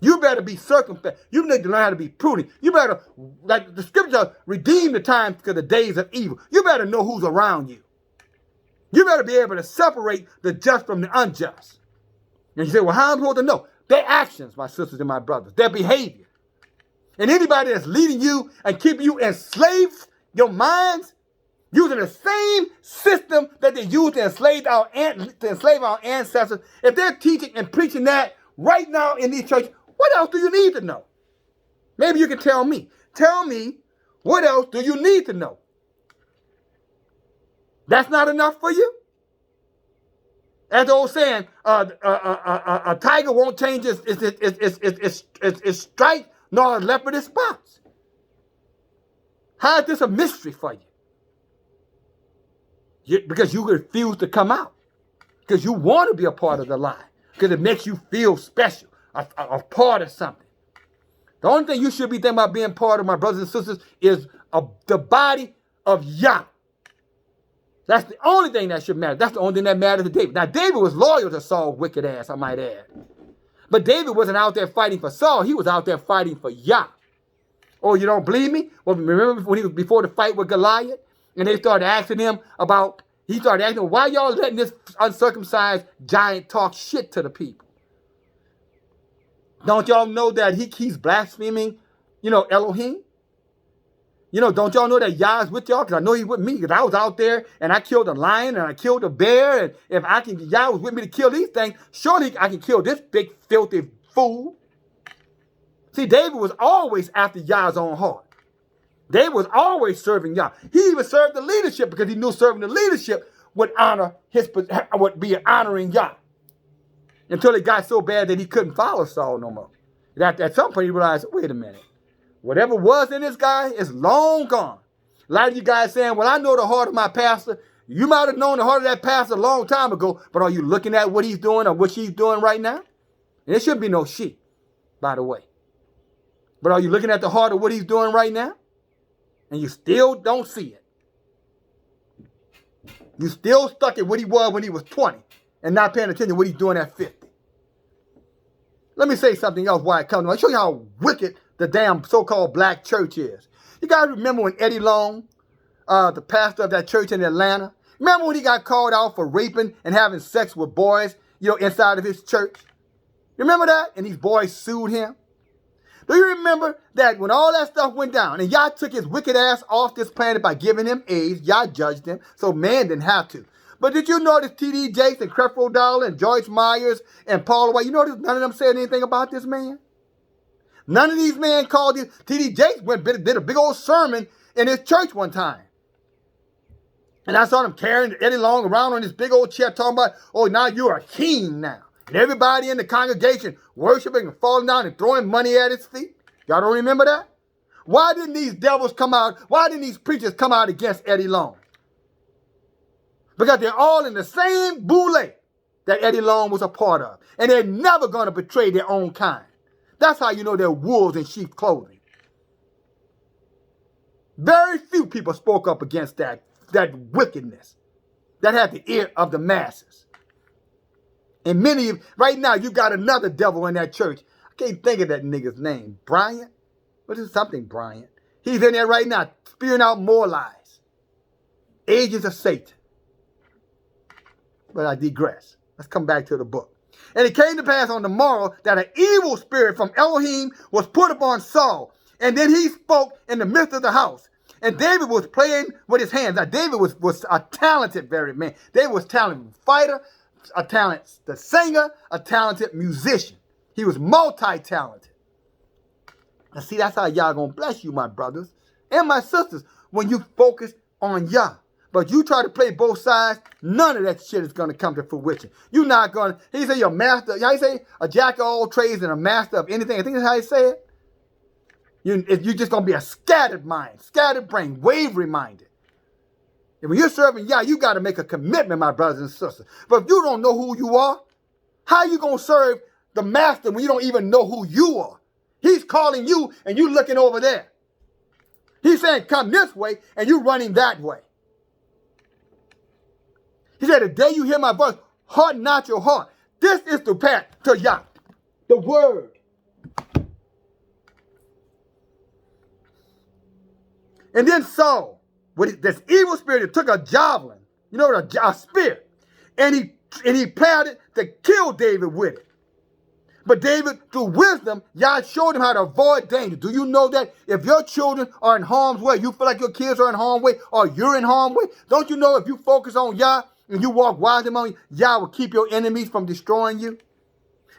You better be circumspect. You need to learn how to be prudent. You better, like the scripture, redeem the time to the days of evil. You better know who's around you. You better be able to separate the just from the unjust. And you say, well, how am I supposed to know? Their actions, my sisters and my brothers, their behavior. And anybody that's leading you and keeping you enslaved, your minds, using the same system that they used to enslave our ancestors, if they're teaching and preaching that right now in these churches, what else do you need to know? Maybe you can tell me. Tell me, what else do you need to know? That's not enough for you? As the old saying, a tiger won't change its stripe, nor a leopard its spots. How is this a mystery for you? Because you refuse to come out. Because you want to be a part of the lie. Because it makes you feel special, a part of something. The only thing you should be thinking about being part of, my brothers and sisters, is the body of Yah. That's the only thing that should matter. That's the only thing that mattered to David. Now, David was loyal to Saul's wicked ass, I might add. But David wasn't out there fighting for Saul. He was out there fighting for Yah. Oh, you don't believe me? Well, remember when he was before the fight with Goliath? And they started asking him about, why y'all letting this uncircumcised giant talk shit to the people? Don't y'all know that he's blaspheming, Elohim? Don't y'all know that Yah is with y'all? Because I know he's with me. Because I was out there and I killed a lion and I killed a bear. And if Yah was with me to kill these things, surely I can kill this big filthy fool. See, David was always after Yah's own heart. David was always serving Yah. He even served the leadership because he knew serving the leadership would be honoring Yah. Until it got so bad that he couldn't follow Saul no more. At some point he realized, wait a minute. Whatever was in this guy is long gone. A lot of you guys saying, well, I know the heart of my pastor. You might have known the heart of that pastor a long time ago, but are you looking at what he's doing or what she's doing right now? And it shouldn't be no she, by the way. But are you looking at the heart of what he's doing right now? And you still don't see it. You still stuck at what he was when he was 20 and not paying attention to what he's doing at 50. Let me say something else why it comes. I'll show you how wicked the damn so-called black church is. You guys remember when Eddie Long, the pastor of that church in Atlanta, remember when he got called out for raping and having sex with boys, inside of his church? Remember that? And these boys sued him. Do you remember that when all that stuff went down and Yah took his wicked ass off this planet by giving him AIDS, Yah judged him, so man didn't have to. But did you notice T.D. Jakes and Creflo Dollar and Joyce Myers and Paul White, you notice none of them said anything about this man? None of these men called him. T.D. Jakes did a big old sermon in his church one time. And I saw them carrying Eddie Long around on this big old chair talking about, oh, now you're a king now. And everybody in the congregation worshiping and falling down and throwing money at his feet. Y'all don't remember that? Why didn't these devils come out? Why didn't these preachers come out against Eddie Long? Because they're all in the same boule that Eddie Long was a part of. And they're never going to betray their own kind. That's how you know they're wolves in sheep's clothing. Very few people spoke up against that wickedness that had the ear of the masses. And many, right now, you got another devil in that church. I can't think of that nigga's name. Bryant? What is something Bryant? He's in there right now, spewing out more lies. Agents of Satan. But I digress. Let's come back to the book. And it came to pass on the morrow that an evil spirit from Elohim was put upon Saul. And then he spoke in the midst of the house. And David was playing with his hands. Now, David was a talented very man. David was a talented fighter, a talented singer, a talented musician. He was multi-talented. Now, see, that's how Yah gonna bless you, my brothers and my sisters, when you focus on Yah. But you try to play both sides, none of that shit is going to come to fruition. You're not going to, he say you're a master, how you say, a jack of all trades and a master of anything. I think that's how you say it. You're just going to be a scattered mind, scattered brain, wavering minded. And when you're serving Yah, you got to make a commitment, my brothers and sisters. But if you don't know who you are, how are you going to serve the master when you don't even know who you are? He's calling you and you looking over there. He's saying, come this way, and you're running that way. He said, the day you hear my voice, harden not your heart. This is the path to Yah, the word. And then Saul, with this evil spirit, took a javelin, a spear, and he planted to kill David with it. But David, through wisdom, Yah showed him how to avoid danger. Do you know that if your children are in harm's way, you feel like your kids are in harm's way, or you're in harm's way, don't you know if you focus on Yah and you walk wisely among Yah will keep your enemies from destroying you?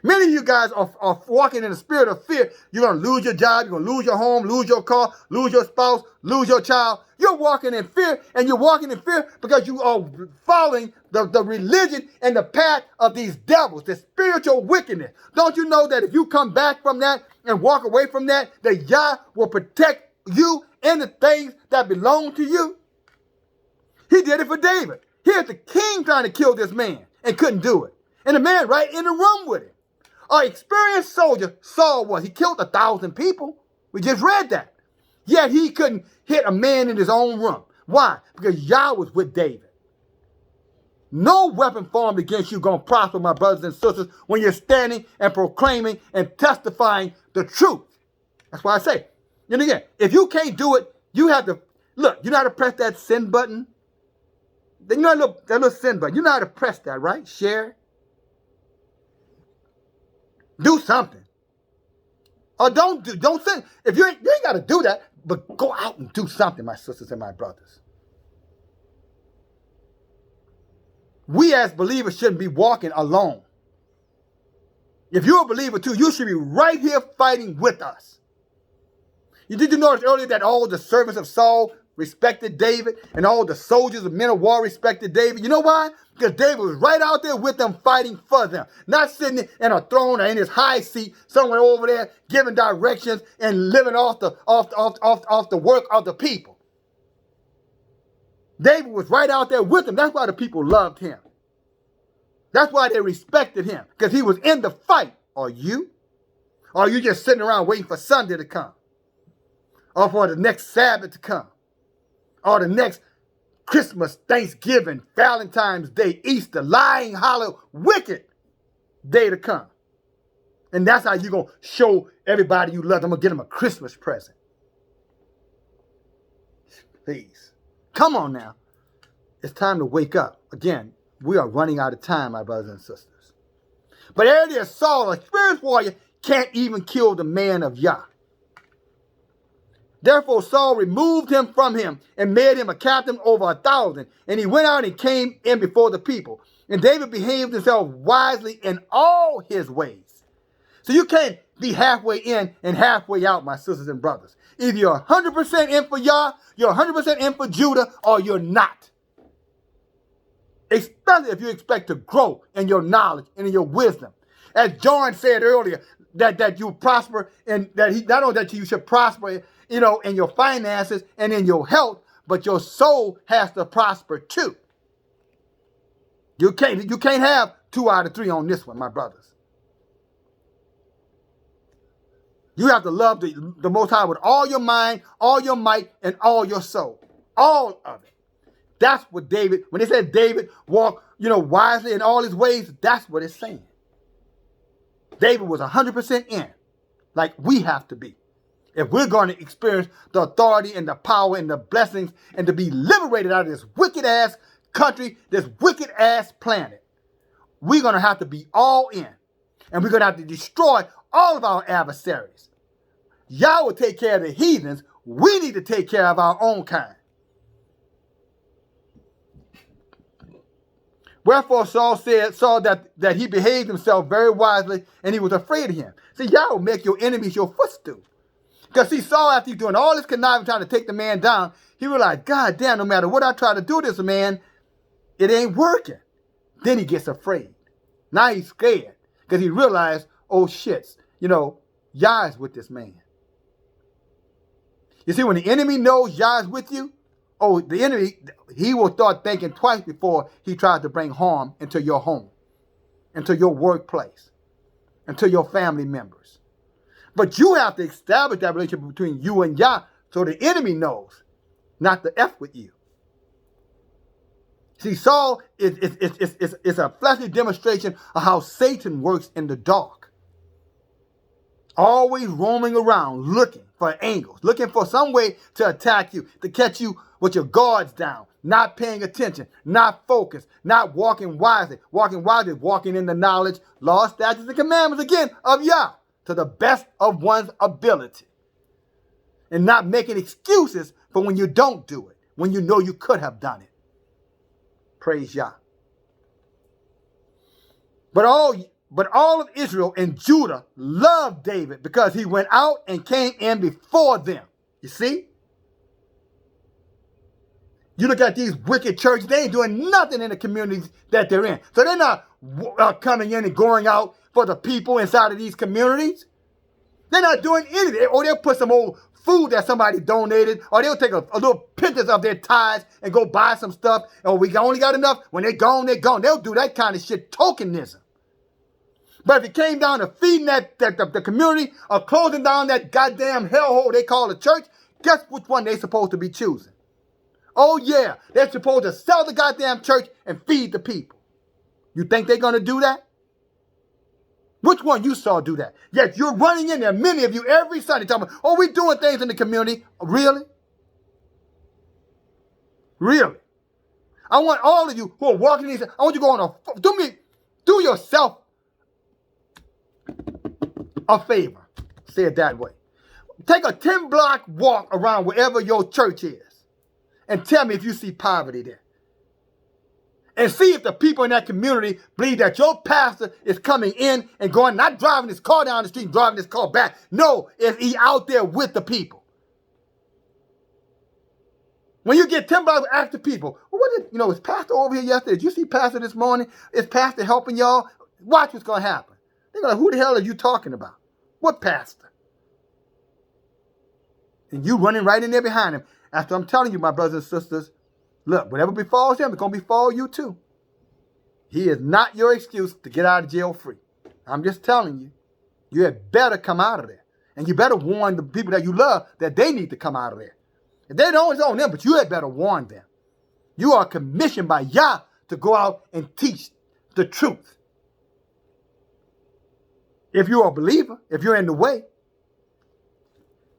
Many of you guys are walking in the spirit of fear. You're going to lose your job, you're going to lose your home, lose your car, lose your spouse, lose your child. You're walking in fear, and you're walking in fear because you are following the religion and the path of these devils, the spiritual wickedness. Don't you know that if you come back from that and walk away from that Yah will protect you and the things that belong to you? He did it for David. Here's the king trying to kill this man and couldn't do it. And the man right in the room with him. An experienced soldier, Saul was. He killed 1,000 people. We just read that. Yet he couldn't hit a man in his own room. Why? Because Yah was with David. No weapon formed against you going to prosper, my brothers and sisters, when you're standing and proclaiming and testifying the truth. That's why I say, and again, if you can't do it, you have to, look, you know how to press that send button? You know that little send button. You know how to press that, right? Share. Do something. Or don't send. If you ain't got to do that, but go out and do something, my sisters and my brothers. We as believers shouldn't be walking alone. If you're a believer too, you should be right here fighting with us. Did you notice earlier that all the servants of Saul respected David and all the soldiers and men of war respected David? You know why? Because David was right out there with them fighting for them. Not sitting in a throne or in his high seat somewhere over there giving directions and living off the work of the people. David was right out there with them. That's why the people loved him. That's why they respected him. Because he was in the fight. Are you? Or are you just sitting around waiting for Sunday to come? Or for the next Sabbath to come? Or the next Christmas, Thanksgiving, Valentine's Day, Easter, lying, hollow, wicked day to come? And that's how you're going to show everybody you love them. I'm going to get them a Christmas present. Please. Come on now. It's time to wake up. Again, we are running out of time, my brothers and sisters. But there Saul, a spiritual warrior, can't even kill the man of Yah. Therefore Saul removed him from him and made him a captain over 1,000. And he went out and came in before the people. And David behaved himself wisely in all his ways. So you can't be halfway in and halfway out, my sisters and brothers. Either you're 100% in for Yah, you're 100% in for Judah, or you're not. Especially if you expect to grow in your knowledge and in your wisdom. As John said earlier, that you prosper and that he not only that you should prosper, in your finances and in your health, but your soul has to prosper too. You can't have 2 out of 3 on this one, my brothers. You have to love the Most High with all your mind, all your might, and all your soul. All of it. That's what David, when they said David walked, wisely in all his ways, that's what it's saying. David was 100% in, like we have to be. If we're going to experience the authority and the power and the blessings and to be liberated out of this wicked-ass country, this wicked-ass planet, we're going to have to be all in. And we're going to have to destroy all of our adversaries. Yah will take care of the heathens. We need to take care of our own kind. Wherefore Saul saw that he behaved himself very wisely, and he was afraid of him. See, Yah will make your enemies your footstool. Because see, Saul, after he's doing all this conniving, trying to take the man down, he realized, God damn, no matter what I try to do to this man, it ain't working. Then he gets afraid. Now he's scared because he realized, oh shit, Yah is with this man. You see, when the enemy knows Yah is with you, the enemy, he will start thinking twice before he tries to bring harm into your home, into your workplace, into your family members. But you have to establish that relationship between you and Yah so the enemy knows not to F with you. See, Saul is a fleshly demonstration of how Satan works in the dark. Always roaming around looking for angles, looking for some way to attack you, to catch you with your guards down, not paying attention, not focused, not walking wisely. Walking in the knowledge, law, statutes, and commandments, again, of Yah, to the best of one's ability. And not making excuses for when you don't do it, when you know you could have done it. Praise Yah. But all of Israel and Judah loved David because he went out and came in before them. You see? You look at these wicked churches, they ain't doing nothing in the communities that they're in. So they're not coming in and going out for the people inside of these communities. They're not doing anything. Or they'll put some old food that somebody donated, or they'll take a little pictures of their tithes and go buy some stuff. Oh, we only got enough. When they're gone, they're gone. They'll do that kind of shit, tokenism. But if it came down to feeding the community or closing down that goddamn hellhole they call the church, guess which one they're supposed to be choosing? Oh yeah, they're supposed to sell the goddamn church and feed the people. You think they're going to do that? Which one you saw do that? Yet you're running in there, many of you, every Sunday talking about, oh, we're doing things in the community. Really? Really? I want all of you who are walking these, I want you to go on do yourself a favor. Say it that way. Take a 10-block walk around wherever your church is and tell me if you see poverty there. And see if the people in that community believe that your pastor is coming in and going, not driving his car down the street, driving his car back. No, is he out there with the people? When you get 10 blocks, ask the people, well, is pastor over here yesterday? Did you see pastor this morning? Is pastor helping y'all? Watch what's going to happen. They're like, who the hell are you talking about? What pastor? And you running right in there behind him. After I'm telling you, my brothers and sisters, look, whatever befalls him, it's going to befall you too. He is not your excuse to get out of jail free. I'm just telling you, you had better come out of there. And you better warn the people that you love that they need to come out of there. If they don't, it's on them, but you had better warn them. You are commissioned by Yah to go out and teach the truth. If you're a believer, if you're in the way.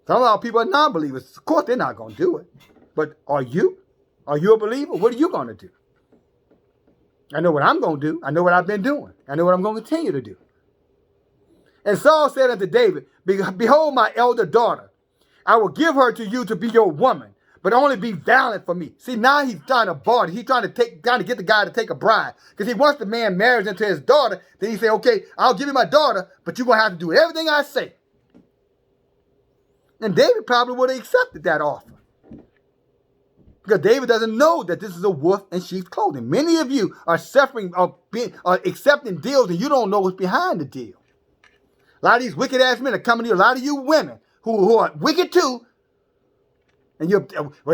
Some of our people are non-believers. Of course, they're not going to do it. But are you? Are you a believer? What are you going to do? I know what I'm going to do. I know what I've been doing. I know what I'm going to continue to do. And Saul said unto David, behold my elder daughter. I will give her to you to be your woman, but only be valiant for me. See, now he's trying to barter. He's trying to get the guy to take a bride. Because he wants the man married into his daughter. Then he say, okay, I'll give you my daughter, but you're going to have to do everything I say. And David probably would have accepted that offer. Because David doesn't know that this is a wolf in sheep's clothing. Many of you are suffering, are accepting deals, and you don't know what's behind the deal. A lot of these wicked ass men are coming to you. A lot of you women who are wicked too. And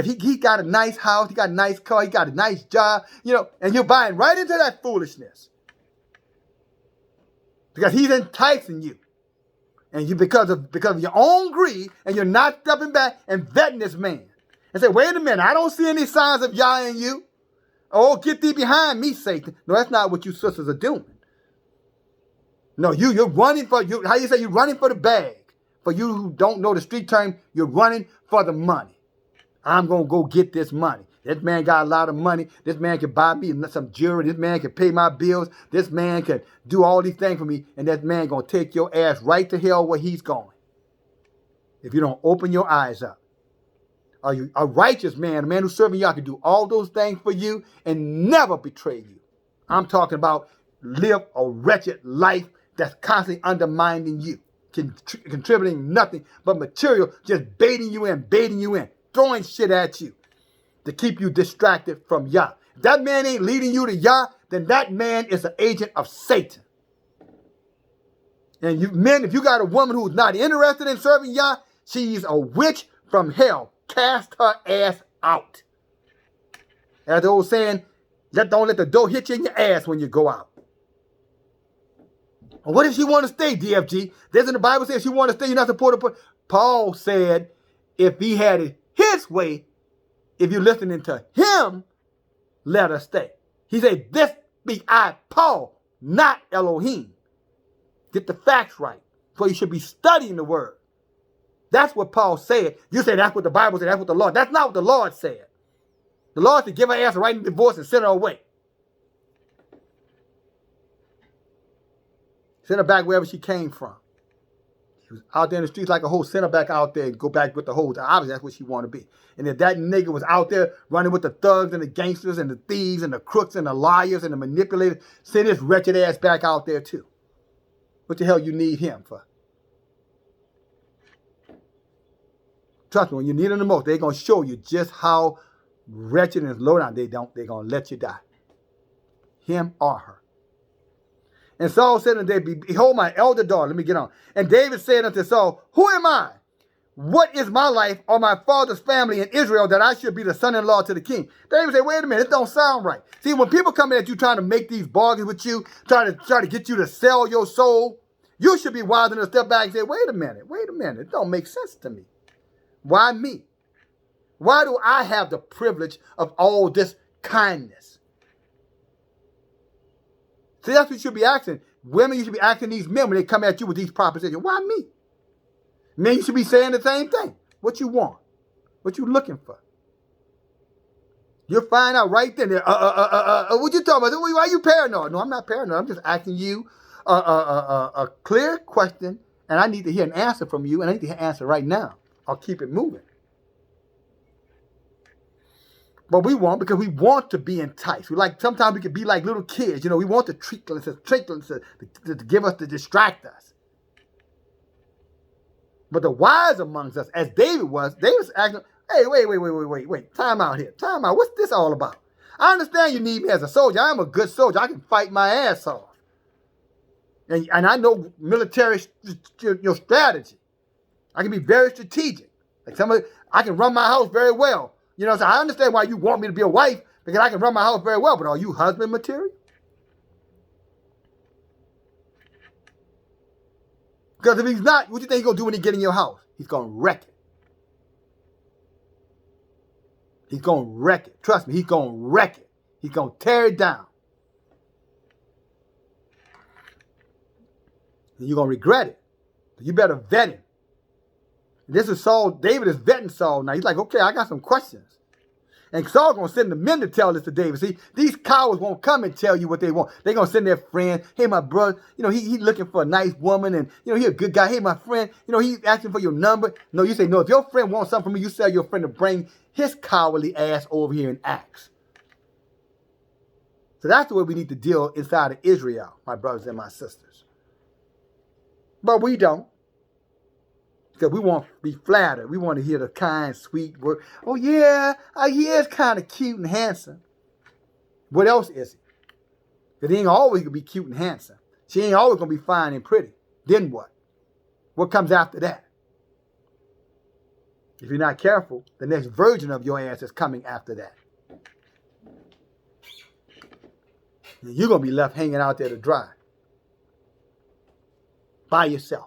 he got a nice house, he got a nice car, he got a nice job, and you're buying right into that foolishness. Because he's enticing you. And you because of your own greed, and you're not stepping back and vetting this man. And say, wait a minute, I don't see any signs of Yah in you. Oh, get thee behind me, Satan. No, that's not what you sisters are doing. No, you're running for, how you say, you're running for the bag. For you who don't know the street term, you're running for the money. I'm going to go get this money. This man got a lot of money. This man can buy me some jewelry. This man can pay my bills. This man can do all these things for me. And that man going to take your ass right to hell where he's going. If you don't open your eyes up. Are you a righteous man, a man who's serving y'all, can do all those things for you and never betray you. I'm talking about live a wretched life that's constantly undermining you, contributing nothing but material, just baiting you in, throwing shit at you to keep you distracted from Yah. If that man ain't leading you to Yah, then that man is an agent of Satan. And you men, if you got a woman who's not interested in serving Yah, she's a witch from hell. Cast her ass out. As the old saying, don't let the door hit you in your ass when you go out. Well, what if she want to stay, DFG? There's in the Bible says she want to stay. You're not supposed to put. Paul said, if he had it his way, if you're listening to him, let her stay. He said, this be I, Paul, not Elohim. Get the facts right. So you should be studying the word. That's what Paul said. You say that's what the Bible said, that's what the Lord. That's not what the Lord said. The Lord said give her ass a writing divorce and send her away. Send her back wherever she came from. She was out there in the streets like a hoe. Send her back out there and go back with the hoes. Obviously, that's what she wanted to be. And if that nigga was out there running with the thugs and the gangsters and the thieves and the crooks and the liars and the manipulators, send his wretched ass back out there too. What the hell you need him for? Trust me, when you need them the most, they're going to show you just how wretched and low down they're going to let you die. Him or her. And Saul said unto David, behold my elder daughter. Let me get on. And David said unto Saul, who am I? What is my life or my father's family in Israel that I should be the son-in-law to the king? David said, wait a minute, it don't sound right. See, when people come in at you trying to make these bargains with you, try to get you to sell your soul, you should be wise enough to step back and say, wait a minute. It don't make sense to me. Why me? Why do I have the privilege of all this kindness? See, that's what you should be asking. Women, you should be asking these men when they come at you with these propositions. Why me? Men, you should be saying the same thing. What you want? What you looking for? You'll find out right then. What you talking about? Why are you paranoid? No, I'm not paranoid. I'm just asking you a clear question, and I need to hear an answer from you, and I need to hear an answer right now. I'll keep it moving. But we want, because we want to be enticed. Sometimes we can be like little kids. We want the trinkles to give us, to distract us. But the wise amongst us, as David was asking, hey, wait, time out here. Time out. What's this all about? I understand you need me as a soldier. I'm a good soldier. I can fight my ass off. And I know military strategy. I can be very strategic. I can run my house very well. So I understand why you want me to be a wife, because I can run my house very well. But are you husband material? Because if he's not, what do you think he's going to do when he get in your house? He's going to wreck it. He's going to wreck it. Trust me, he's going to wreck it. He's going to tear it down. And you're going to regret it. So you better vet him. This is Saul. David is vetting Saul now. He's like, okay, I got some questions. And Saul's going to send the men to tell this to David. See, these cowards won't come and tell you what they want. They're going to send their friend. Hey, my brother, he's looking for a nice woman, and, he's a good guy. Hey, my friend, he's asking for your number. No, you say, no, if your friend wants something from me, you tell your friend to bring his cowardly ass over here and ask. So that's the way we need to deal inside of Israel, my brothers and my sisters. But we don't. Because we want to be flattered. We want to hear the kind, sweet word. Oh, yeah, he is kind of cute and handsome. What else is he? Because he ain't always going to be cute and handsome. She ain't always going to be fine and pretty. Then what? What comes after that? If you're not careful, the next version of your ass is coming after that. And you're going to be left hanging out there to dry. By yourself.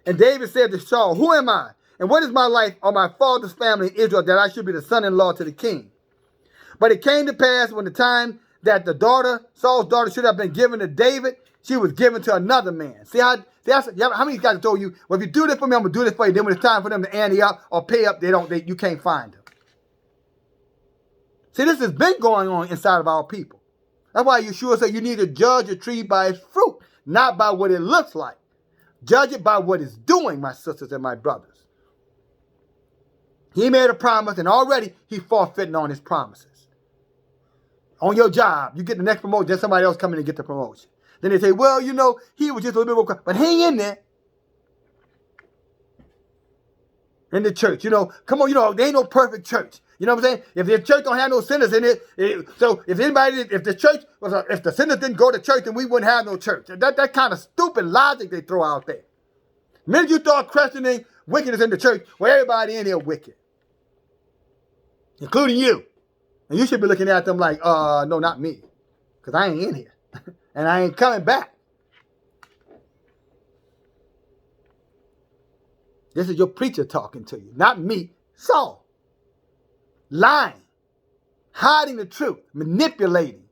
And David said to Saul, who am I? And what is my life or my father's family in Israel that I should be the son-in-law to the king? But it came to pass when the time that Saul's daughter should have been given to David, she was given to another man. See how many guys have told you, well, if you do this for me, I'm going to do this for you. Then when it's time for them to ante up or pay up, you can't find them. See, this has been going on inside of our people. That's why Yeshua said you need to judge a tree by its fruit, not by what it looks like. Judge it by what it's doing, my sisters and my brothers. He made a promise, and already he's forfeiting on his promises. On your job, you get the next promotion, then somebody else come in and get the promotion. Then they say, well, you know, he was just a little bit more, but hang in there. In the church, you know, come on, you know, there ain't no perfect church. You know what I'm saying? If the church don't have no sinners in it, so if the sinners didn't go to church, then we wouldn't have no church. That kind of stupid logic they throw out there. The minute you start questioning wickedness in the church, well, everybody in here wicked, including you. And you should be looking at them like, no, not me, because I ain't in here, and I ain't coming back. This is your preacher talking to you, not me, Saul. Lying, hiding the truth, manipulating,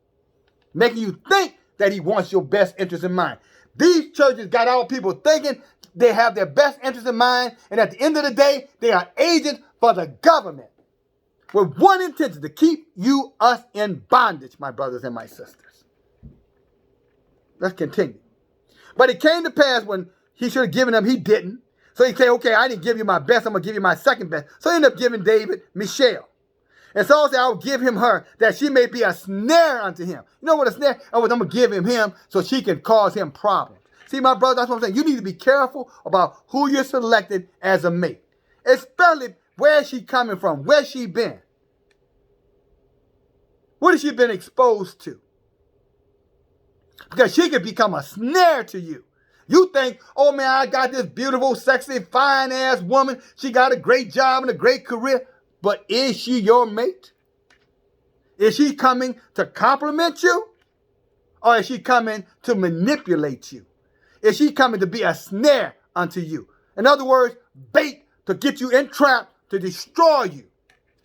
making you think that he wants your best interest in mind. These churches got our people thinking they have their best interest in mind, and at the end of the day, they are agents for the government with one intention: to keep us in bondage, my brothers and my sisters. Let's continue. But it came to pass when he should have given them, he didn't. So he said, okay, I didn't give you my best, I'm going to give you my second best. So he ended up giving David Michal. And Saul said, I will give him her, that she may be a snare unto him. You know what a snare? I'm going to give him so she can cause him problems. See, my brother, that's what I'm saying. You need to be careful about who you're selecting as a mate. Especially where she coming from, where she been. What has she been exposed to? Because she could become a snare to you. You think, oh man, I got this beautiful, sexy, fine-ass woman. She got a great job and a great career. But is she your mate? Is she coming to compliment you? Or is she coming to manipulate you? Is she coming to be a snare unto you? In other words, bait to get you entrapped to destroy you.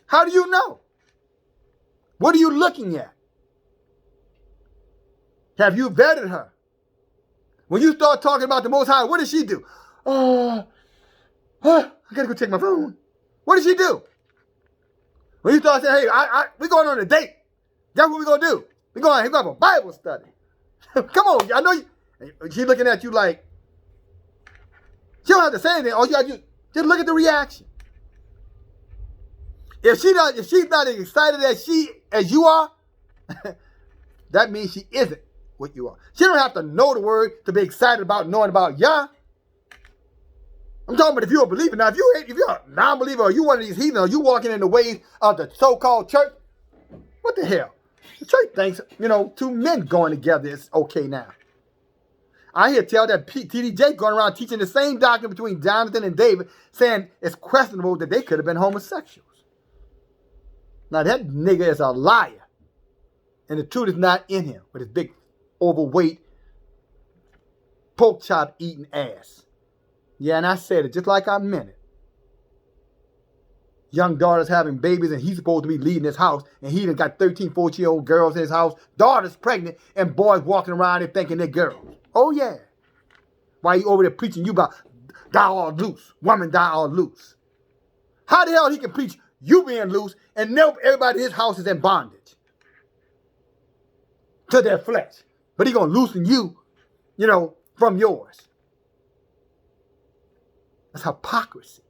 How do you know? What are you looking at? Have you vetted her? When you start talking about the Most High, what does she do? I got to go check my phone. What does she do? When you start saying, hey, we're going on a date. Guess what we're going to do? We're going to have a Bible study. Come on, I know you. She's looking at you like, she don't have to say anything. All you got to do, just look at the reaction. If she's not as excited as you are, that means she isn't what you are. She don't have to know the word to be excited about knowing about Yah. I'm talking about if you're a believer. Now, if you're a non-believer or you one of these heathens or you walking in the ways of the so-called church, what the hell? The church thinks, two men going together is okay now. I hear tell that TDJ going around teaching the same doctrine between Jonathan and David, saying it's questionable that they could have been homosexuals. Now, that nigga is a liar. And the truth is not in him with his big, overweight, pork chop eating ass. Yeah, and I said it just like I meant it. Young daughters having babies and he's supposed to be leading his house and he done got 13, 14-year-old girls in his house, daughters pregnant, and boys walking around and thinking they're girls. Oh, yeah. Why you over there preaching you about thou art loose, woman thou art loose? How the hell he can preach you being loose and know everybody in his house is in bondage to their flesh? But he going to loosen you, from yours. That's hypocrisy.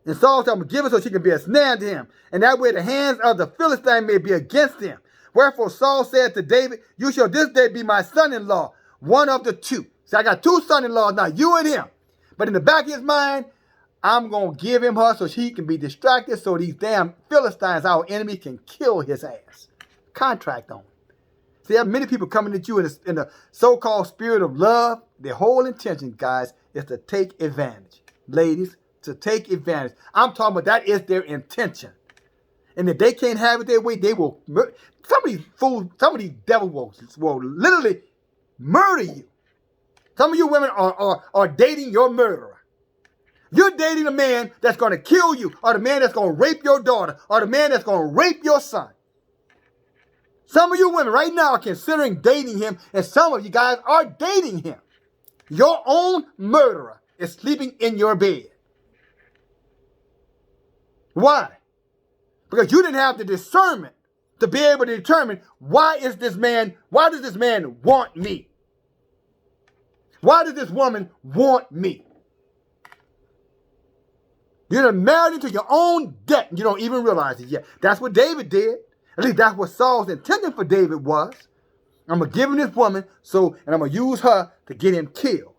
And Saul said, I'm going to give her so she can be a snare to him. And that way the hands of the Philistine may be against him. Wherefore Saul said to David, you shall this day be my son-in-law, one of the two. See, I got two son-in-laws now, you and him. But in the back of his mind, I'm going to give him her so she can be distracted so these damn Philistines, our enemy, can kill his ass. Contract on him. See, there are many people coming at you in the so-called spirit of love. Their whole intention, guys, is to take advantage. Ladies, to take advantage. I'm talking about that is their intention. And if they can't have it their way, they will. Some of these devils will literally murder you. Some of you women are dating your murderer. You're dating a man that's going to kill you, or the man that's going to rape your daughter, or the man that's going to rape your son. Some of you women right now are considering dating him, and some of you guys are dating him. Your own murderer is sleeping in your bed. Why? Because you didn't have the discernment to be able to determine why does this man want me? Why does this woman want me? You're done married into your own debt and you don't even realize it yet. That's what David did. At least that's what Saul's intention for David was. I'm going to give him this woman and I'm going to use her to get him killed.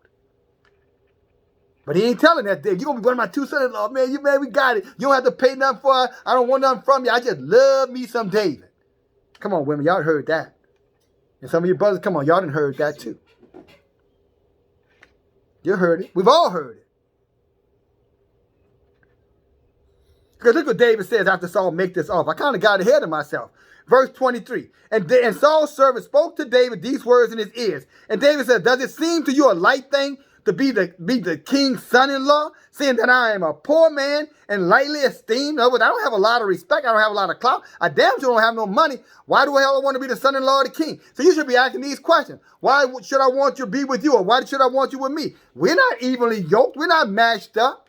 But he ain't telling that David. You're going to be one of my two sons-in-law. Man, we got it. You don't have to pay nothing for her. I don't want nothing from you. I just love me some David. Come on, women. Y'all heard that. And some of your brothers, come on. Y'all done heard that too. You heard it. We've all heard it. Because look what David says after Saul make this off. I kind of got ahead of myself. Verse 23. And Saul's servant spoke to David these words in his ears. And David said, does it seem to you a light thing to be the king's son-in-law, seeing that I am a poor man and lightly esteemed? In other words, I don't have a lot of respect. I don't have a lot of clout. I damn sure don't have no money. Why do the hell I want to be the son-in-law of the king? So you should be asking these questions. Why should I want you to be with you? Or why should I want you with me? We're not evenly yoked. We're not matched up.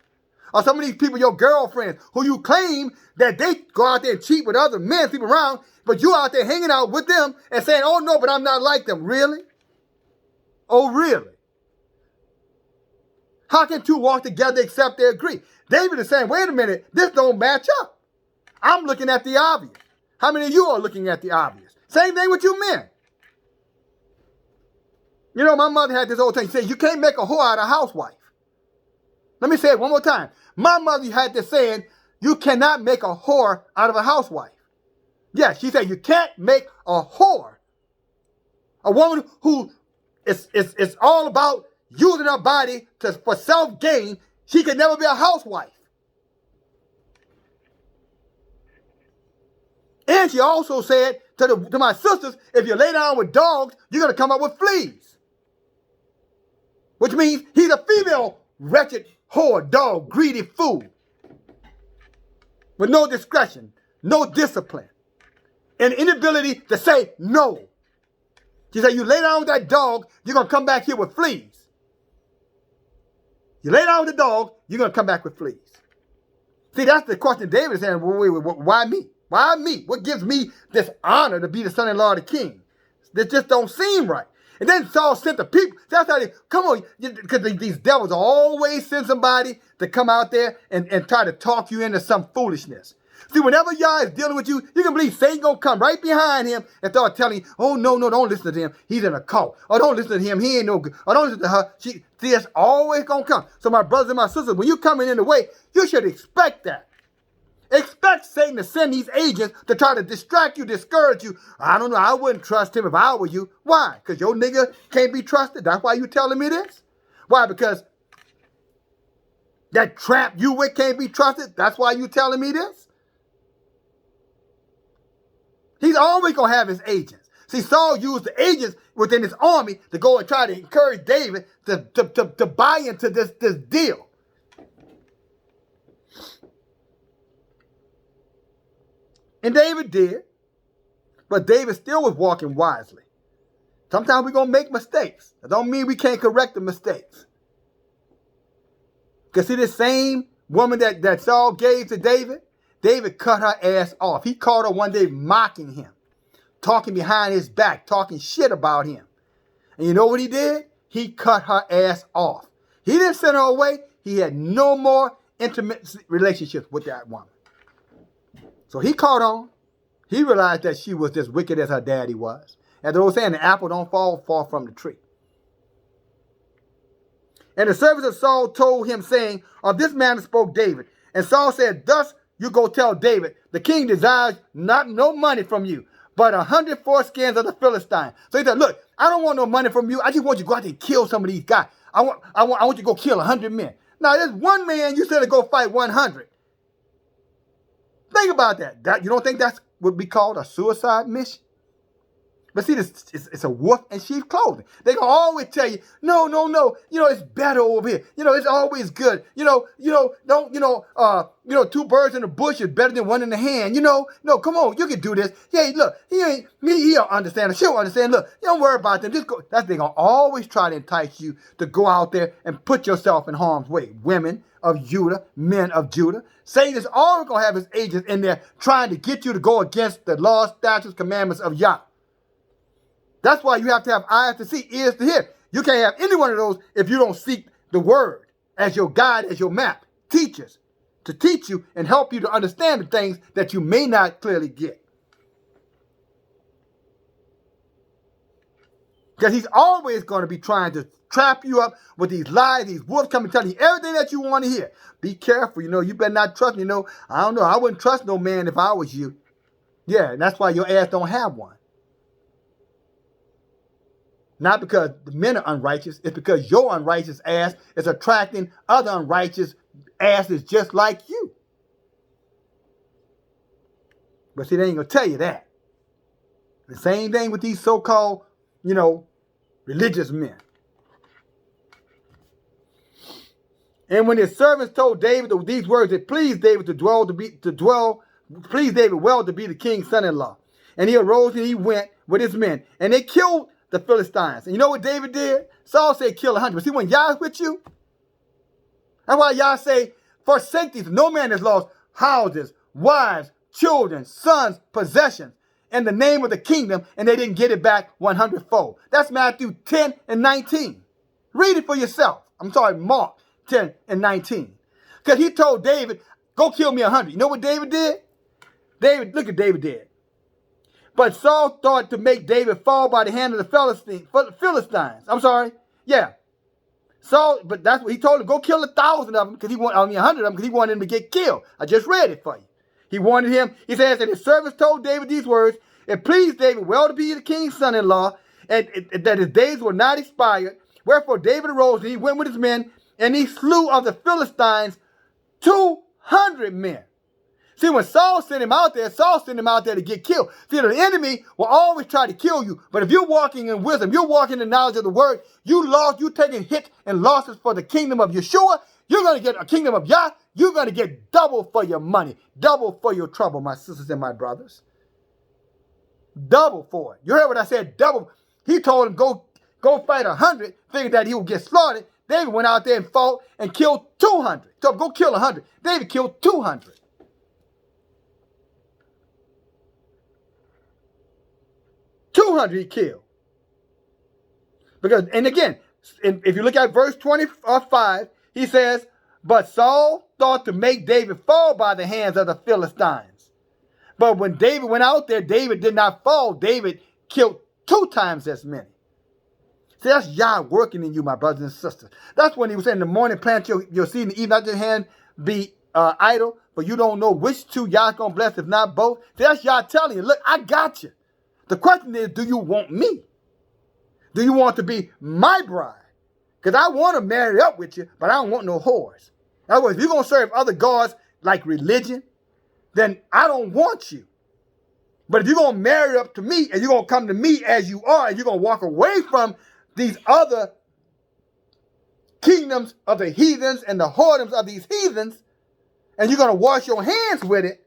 Or some of these people, your girlfriends, who you claim that they go out there and cheat with other men, sleep around, but you out there hanging out with them and saying, oh no, but I'm not like them. Really? Oh, really? How can two walk together except they agree? David is saying, wait a minute, this don't match up. I'm looking at the obvious. How many of you are looking at the obvious? Same thing with you men. You know, my mother had this old thing. She said, you can't make a whore out of a housewife. Let me say it one more time. My mother had this saying, you cannot make a whore out of a housewife. Yes, she said you can't make a whore. A woman who is all about using her body for self-gain, she can never be a housewife. And she also said to my sisters, if you lay down with dogs, you're going to come up with fleas. Which means he's a female wretched whore, dog, greedy fool. With no discretion, no discipline, and inability to say no. She said, you lay down with that dog, you're going to come back here with fleas. You lay down with the dog, you're going to come back with fleas. See, that's the question David is saying, wait, why me? Why me? What gives me this honor to be the son-in-law of the king? This just don't seem right. And then Saul sent the people. That's how come on, because these devils always send somebody to come out there and try to talk you into some foolishness. See, whenever y'all is dealing with you, you can believe Satan gonna come right behind him and start telling you, oh, no, don't listen to him. He's in a cult. Or don't listen to him. He ain't no good. Or don't listen to her. See, it's always gonna come. So my brothers and my sisters, when you coming in the way, you should expect that. Expect Satan to send these agents to try to distract you, discourage you. I don't know. I wouldn't trust him if I were you. Why? Because your nigga can't be trusted. That's why you telling me this? Why? Because that trap you with can't be trusted. That's why you telling me this? He's always going to have his agents. See, Saul used the agents within his army to go and try to encourage David to buy into this deal. And David did. But David still was walking wisely. Sometimes we're going to make mistakes. That don't mean we can't correct the mistakes. Because see, this same woman that Saul gave to David, David cut her ass off. He caught her one day mocking him, talking behind his back, talking shit about him. And you know what he did? He cut her ass off. He didn't send her away. He had no more intimate relationships with that woman. So he caught on. He realized that she was as wicked as her daddy was. As they were saying, the apple don't fall far from the tree. And the servants of Saul told him, saying, of this matter spoke David. And Saul said, thus you go tell David, the king desires no money from you, but 100 foreskins of the Philistine. So he said, look, I don't want no money from you. I just want you to go out there and kill some of these guys. I want you to go kill 100 men. Now, there's one man you said to go fight 100. Think about that. You don't think that would be called a suicide mission? But see, it's a wolf in sheep's clothing. They gonna always tell you, no, no, no. It's better over here. It's always good. Two birds in the bush is better than one in the hand. No, come on, you can do this. Hey, look, he'll understand. She'll understand. Look, you don't worry about them. Just go. They gonna always try to entice you to go out there and put yourself in harm's way. Women of Judah, men of Judah. Satan is always gonna have his agents in there trying to get you to go against the laws, statutes, commandments of Yah. That's why you have to have eyes to see, ears to hear. You can't have any one of those if you don't seek the word as your guide, as your map, teachers, to teach you and help you to understand the things that you may not clearly get. Because he's always going to be trying to trap you up with these lies, these wolves coming telling you everything that you want to hear. Be careful, you better not trust me. I don't know, I wouldn't trust no man if I was you. Yeah, and that's why your ass don't have one. Not because the men are unrighteous, it's because your unrighteous ass is attracting other unrighteous asses just like you. But see, they ain't going to tell you that. The same thing with these so-called, religious men. And when his servants told David these words, it pleased David pleased David well to be the king's son-in-law. And he arose and he went with his men, and they killed the Philistines. And you know what David did? Saul said, kill 100. But see, when Yah is with you, that's why Yah say, forsake these. No man has lost houses, wives, children, sons, possessions in the name of the kingdom, and they didn't get it back 100-fold. That's Matthew 10 and 19. Read it for yourself. Mark 10 and 19. Because he told David, go kill me 100. You know what David did? Look what David did. But Saul thought to make David fall by the hand of the Philistines. Saul, but that's what he told him. Go kill 1,000 of them because 100 of them because he wanted him to get killed. I just read it for you. He wanted him. He says that his servants told David these words. It pleased David well to be the king's son-in-law, and that his days were not expired. Wherefore David arose and he went with his men, and he slew of the Philistines 200 men. See, when Saul sent him out there to get killed. See, the enemy will always try to kill you. But if you're walking in wisdom, you're walking in the knowledge of the word, you're taking hits and losses for the kingdom of Yeshua, you're going to get a kingdom of Yah. You're going to get double for your money, double for your trouble, my sisters and my brothers. Double for it. You heard what I said, double. He told him, go fight 100, figured that he would get slaughtered. David went out there and fought and killed 200. So go kill 100. David killed 200. He killed. And again, if you look at verse 25, he says, but Saul thought to make David fall by the hands of the Philistines. But when David went out there, David did not fall. David killed 2 times as many. See, that's Yah working in you, my brothers and sisters. That's when he was saying, in the morning plant your seed, and even not your hand be idle, but you don't know which 2 Yah's going to bless, if not both. See, that's Yah telling you, look, I got you. The question is, do you want me? Do you want to be my bride? Because I want to marry up with you, but I don't want no whores. In other words, if you're going to serve other gods like religion, then I don't want you. But if you're going to marry up to me and you're going to come to me as you are and you're going to walk away from these other kingdoms of the heathens and the whoredoms of these heathens, and you're going to wash your hands with it,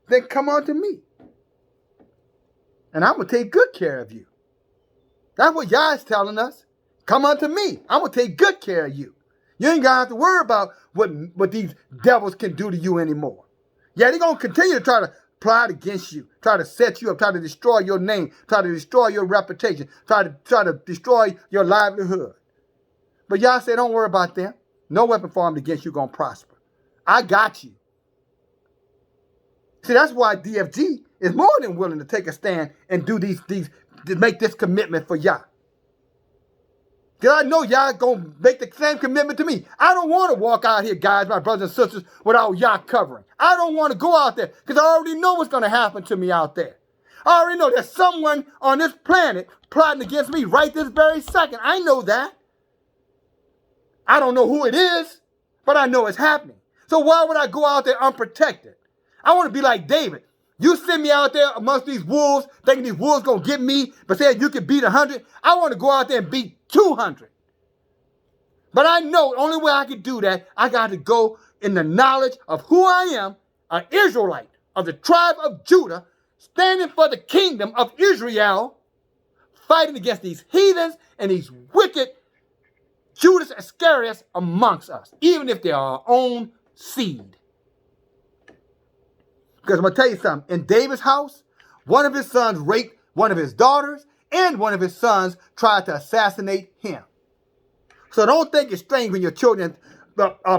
then come on to me. And I'm going to take good care of you. That's what Yah is telling us. Come unto me. I'm going to take good care of you. You ain't going to have to worry about what these devils can do to you anymore. Yeah, they're going to continue to try to plot against you, try to set you up, try to destroy your name, try to destroy your reputation, try to destroy your livelihood. But Yah said, don't worry about them. No weapon formed against you going to prosper. I got you. See, that's why DFG is more than willing to take a stand and do to make this commitment for Yah. Because I know Yah going to make the same commitment to me. I don't want to walk out here, guys, my brothers and sisters, without Yah covering. I don't want to go out there because I already know what's going to happen to me out there. I already know there's someone on this planet plotting against me right this very second. I know that. I don't know who it is, but I know it's happening. So why would I go out there unprotected? I want to be like David. You send me out there amongst these wolves, thinking these wolves going to get me, but saying you can beat 100. I want to go out there and beat 200. But I know the only way I can do that, I got to go in the knowledge of who I am, an Israelite of the tribe of Judah, standing for the kingdom of Israel, fighting against these heathens and these wicked Judas Iscariot amongst us, even if they are our own seed. Because I'm going to tell you something. In David's house, one of his sons raped one of his daughters, and one of his sons tried to assassinate him. So don't think it's strange when your children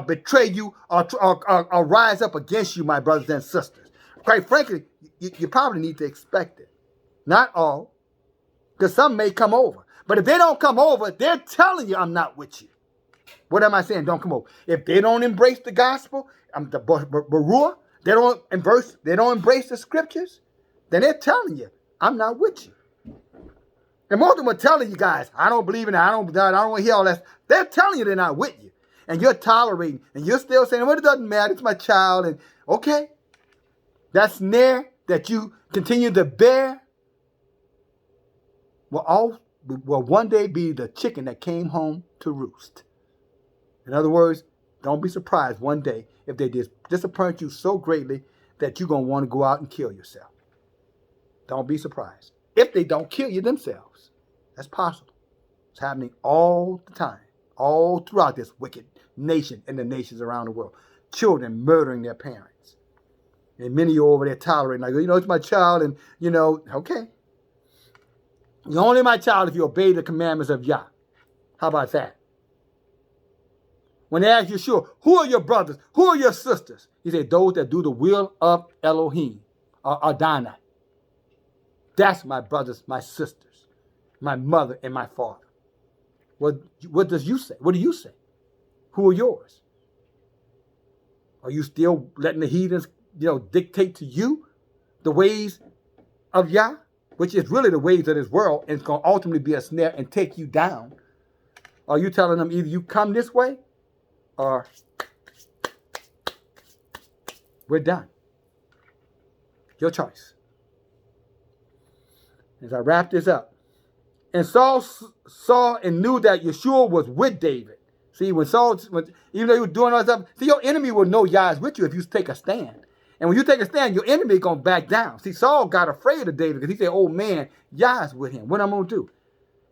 betray you or rise up against you, my brothers and sisters. Quite frankly, you probably need to expect it. Not all, because some may come over. But if they don't come over, they're telling you, I'm not with you. What am I saying? Don't come over. If they don't embrace the gospel, the Baruch, they don't embrace the scriptures, then they're telling you, I'm not with you. And most of them are telling you guys, I don't believe in it, I don't want to hear all that. They're telling you they're not with you. And you're tolerating, and you're still saying, well, it doesn't matter, it's my child. And okay, that snare that you continue to bear will one day be the chicken that came home to roost. In other words, don't be surprised one day if they disappoint you so greatly that you're going to want to go out and kill yourself. Don't be surprised. If they don't kill you themselves. That's possible. It's happening all the time. All throughout this wicked nation and the nations around the world. Children murdering their parents. And many of you over there tolerating, like, it's my child, and, okay. You're only my child if you obey the commandments of Yah. How about that? When they ask Yeshua, who are your brothers? Who are your sisters? He said, those that do the will of Elohim, or Adonai. That's my brothers, my sisters, my mother, and my father. What does you say? What do you say? Who are yours? Are you still letting the heathens, dictate to you the ways of Yah, which is really the ways of this world, and it's going to ultimately be a snare and take you down? Are you telling them either you come this way or we're done? Your choice. As I wrap this up, and Saul saw and knew that Yeshua was with David. See, even though he was doing all that stuff, see, your enemy will know Yah is with you if you take a stand. And when you take a stand, your enemy is going to back down. See, Saul got afraid of David because he said, oh man, Yah is with him. What am I going to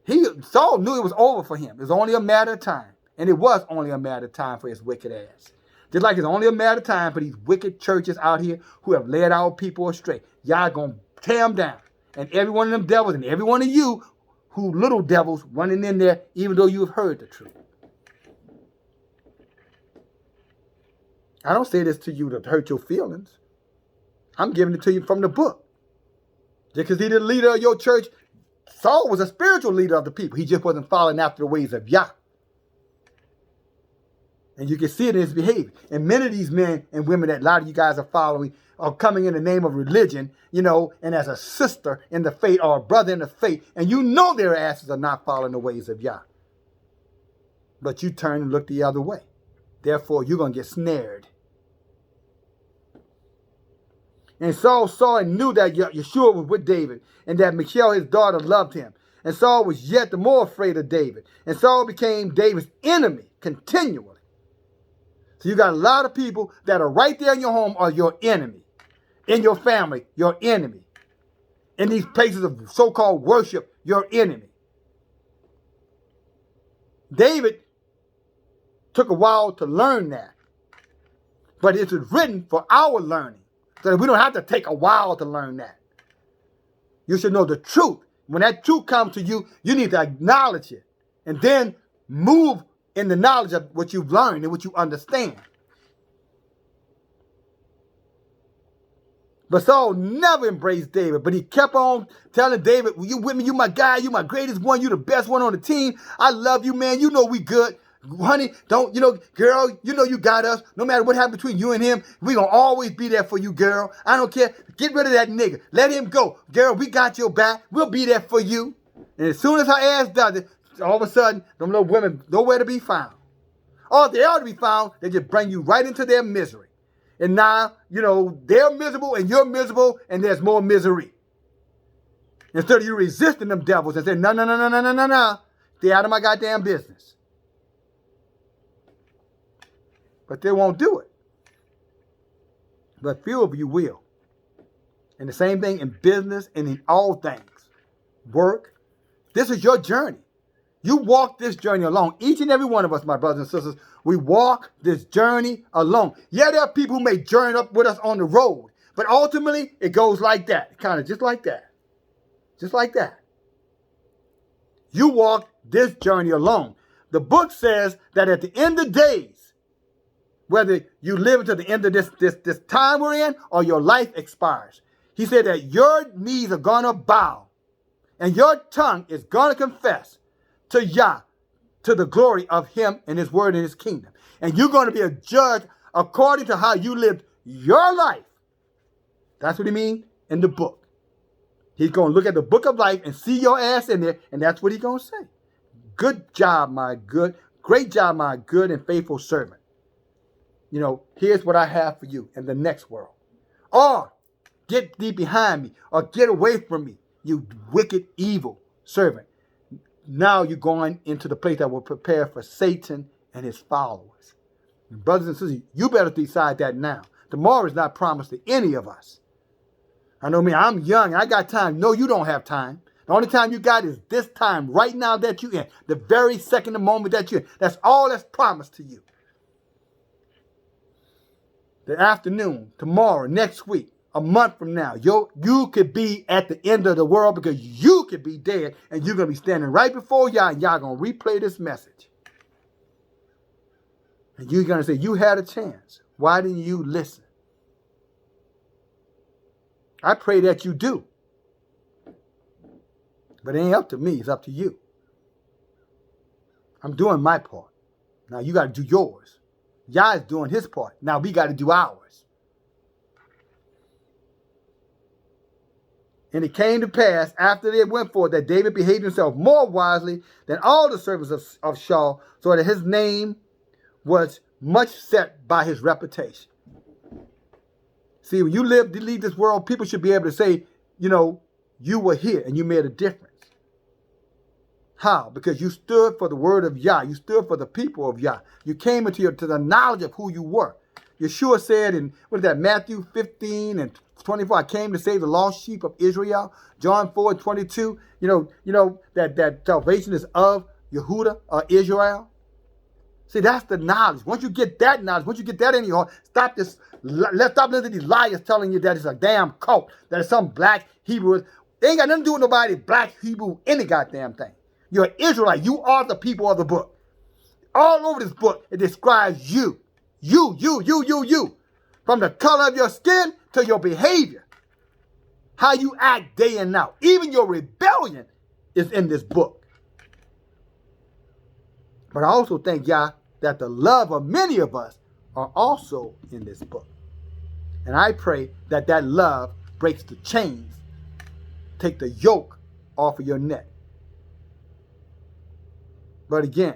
do? Saul knew it was over for him. It was only a matter of time. And it was only a matter of time for his wicked ass. Just like it's only a matter of time for these wicked churches out here who have led our people astray. Yah going to tear them down. And every one of them devils and every one of you who little devils running in there, even though you have heard the truth. I don't say this to you to hurt your feelings. I'm giving it to you from the book. Just because he's the leader of your church, Saul was a spiritual leader of the people. He just wasn't following after the ways of Yah. And you can see it in his behavior. And many of these men and women that a lot of you guys are following are coming in the name of religion, and as a sister in the faith or a brother in the faith, and you know their asses are not following the ways of Yah. But you turn and look the other way. Therefore, you're going to get snared. And Saul saw and knew that Yeshua was with David, and that Michal, his daughter, loved him. And Saul was yet the more afraid of David. And Saul became David's enemy continually. So you got a lot of people that are right there in your home are your enemy. In your family, your enemy. In these places of so-called worship, your enemy. David took a while to learn that. But it was written for our learning. So that we don't have to take a while to learn that. You should know the truth. When that truth comes to you, you need to acknowledge it. And then move in the knowledge of what you've learned and what you understand. But Saul never embraced David, but he kept on telling David, well, you with me, you my guy, you my greatest one, you the best one on the team. I love you, man. You know we good. Honey, girl, you got us. No matter what happens between you and him, we gonna always be there for you, girl. I don't care. Get rid of that nigga. Let him go. Girl, we got your back. We'll be there for you. And as soon as her ass does it, all of a sudden, them little women nowhere to be found. Or if they are to be found, they just bring you right into their misery. And now, they're miserable and you're miserable and there's more misery. Instead of you resisting them devils and saying, no, no, no, no, no, no, no, no. Stay out of my goddamn business. But they won't do it. But few of you will. And the same thing in business and in all things. Work. This is your journey. You walk this journey alone. Each and every one of us, my brothers and sisters, we walk this journey alone. Yeah, there are people who may journey up with us on the road. But ultimately, it goes like that. Kind of just like that. Just like that. You walk this journey alone. The book says that at the end of days, whether you live until the end of this time we're in or your life expires, he said that your knees are going to bow and your tongue is going to confess to Yah, to the glory of him and his word and his kingdom. And you're going to be a judge according to how you lived your life. That's what he means in the book. He's going to look at the book of life and see your ass in there, and that's what he's going to say. Good job, great job, my good and faithful servant. Here's what I have for you in the next world. Or, get thee behind me, or get away from me, you wicked, evil servant. Now you're going into the place that will prepare for Satan and his followers. And brothers and sisters, you better decide that now. Tomorrow is not promised to any of us. I know me, I'm young, I got time. No, you don't have time. The only time you got is this time, right now that you're in. The very second, the moment that you're in. That's all that's promised to you. The afternoon, tomorrow, next week, a month from now, you could be at the end of the world because you could be dead and you're going to be standing right before y'all and y'all going to replay this message. And you're going to say, you had a chance. Why didn't you listen? I pray that you do. But it ain't up to me. It's up to you. I'm doing my part. Now you got to do yours. Yah is doing his part. Now we got to do ours. And it came to pass after they went forth that David behaved himself more wisely than all the servants of Shaul, so that his name was much set by his reputation. See, when you leave this world, people should be able to say, you were here and you made a difference. How? Because you stood for the word of Yah. You stood for the people of Yah. You came to the knowledge of who you were. Yeshua said in, Matthew 15 and 24, I came to save the lost sheep of Israel. John 4 and 22, that salvation is of Yehuda or Israel. See, that's the knowledge. Once you get that knowledge, once you get that in your heart, stop listening to these liars telling you that it's a damn cult, that it's some black Hebrew. They ain't got nothing to do with nobody black Hebrew, any goddamn thing. You're an Israelite. You are the people of the book. All over this book, it describes you. You. From the color of your skin to your behavior. How you act day and night. Even your rebellion is in this book. But I also thank Yah that the love of many of us are also in this book. And I pray that love breaks the chains, take the yoke off of your neck. But again,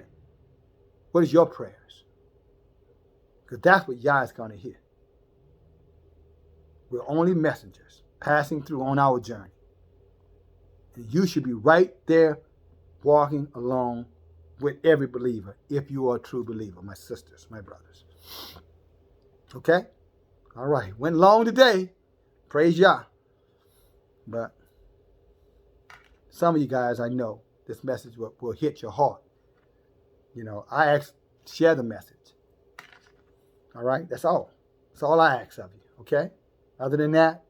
what is your prayers? Because that's what Yah is going to hear. We're only messengers passing through on our journey. And you should be right there walking along with every believer if you are a true believer, my sisters, my brothers. Okay? All right. Went long today. Praise Yah. But some of you guys, I know this message will hit your heart. I ask, share the message. All right? That's all. That's all I ask of you. Okay? Other than that,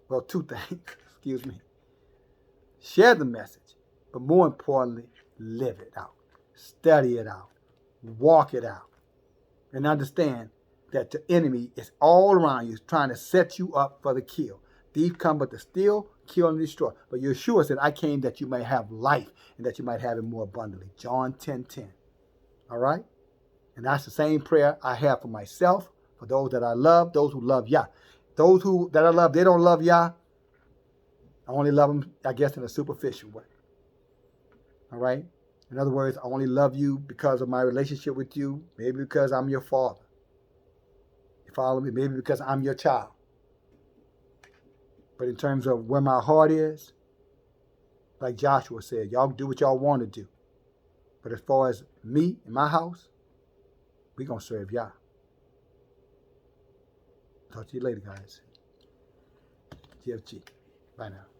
well, two things. Excuse me. Share the message. But more importantly, live it out. Study it out. Walk it out. And understand that the enemy is all around you trying to set you up for the kill. Thief come but to steal, kill, and destroy. But Yeshua said, I came that you may have life and that you might have it more abundantly. John 10:10. All right? And that's the same prayer I have for myself, for those that I love, those who love Yah. Those that I love, they don't love Yah. I only love them, I guess, in a superficial way. All right? In other words, I only love you because of my relationship with you, maybe because I'm your father. You follow me? Maybe because I'm your child. But in terms of where my heart is, like Joshua said, y'all do what y'all want to do. But as far as me and my house, we're going to serve y'all. Talk to you later, guys. DFG. Bye now.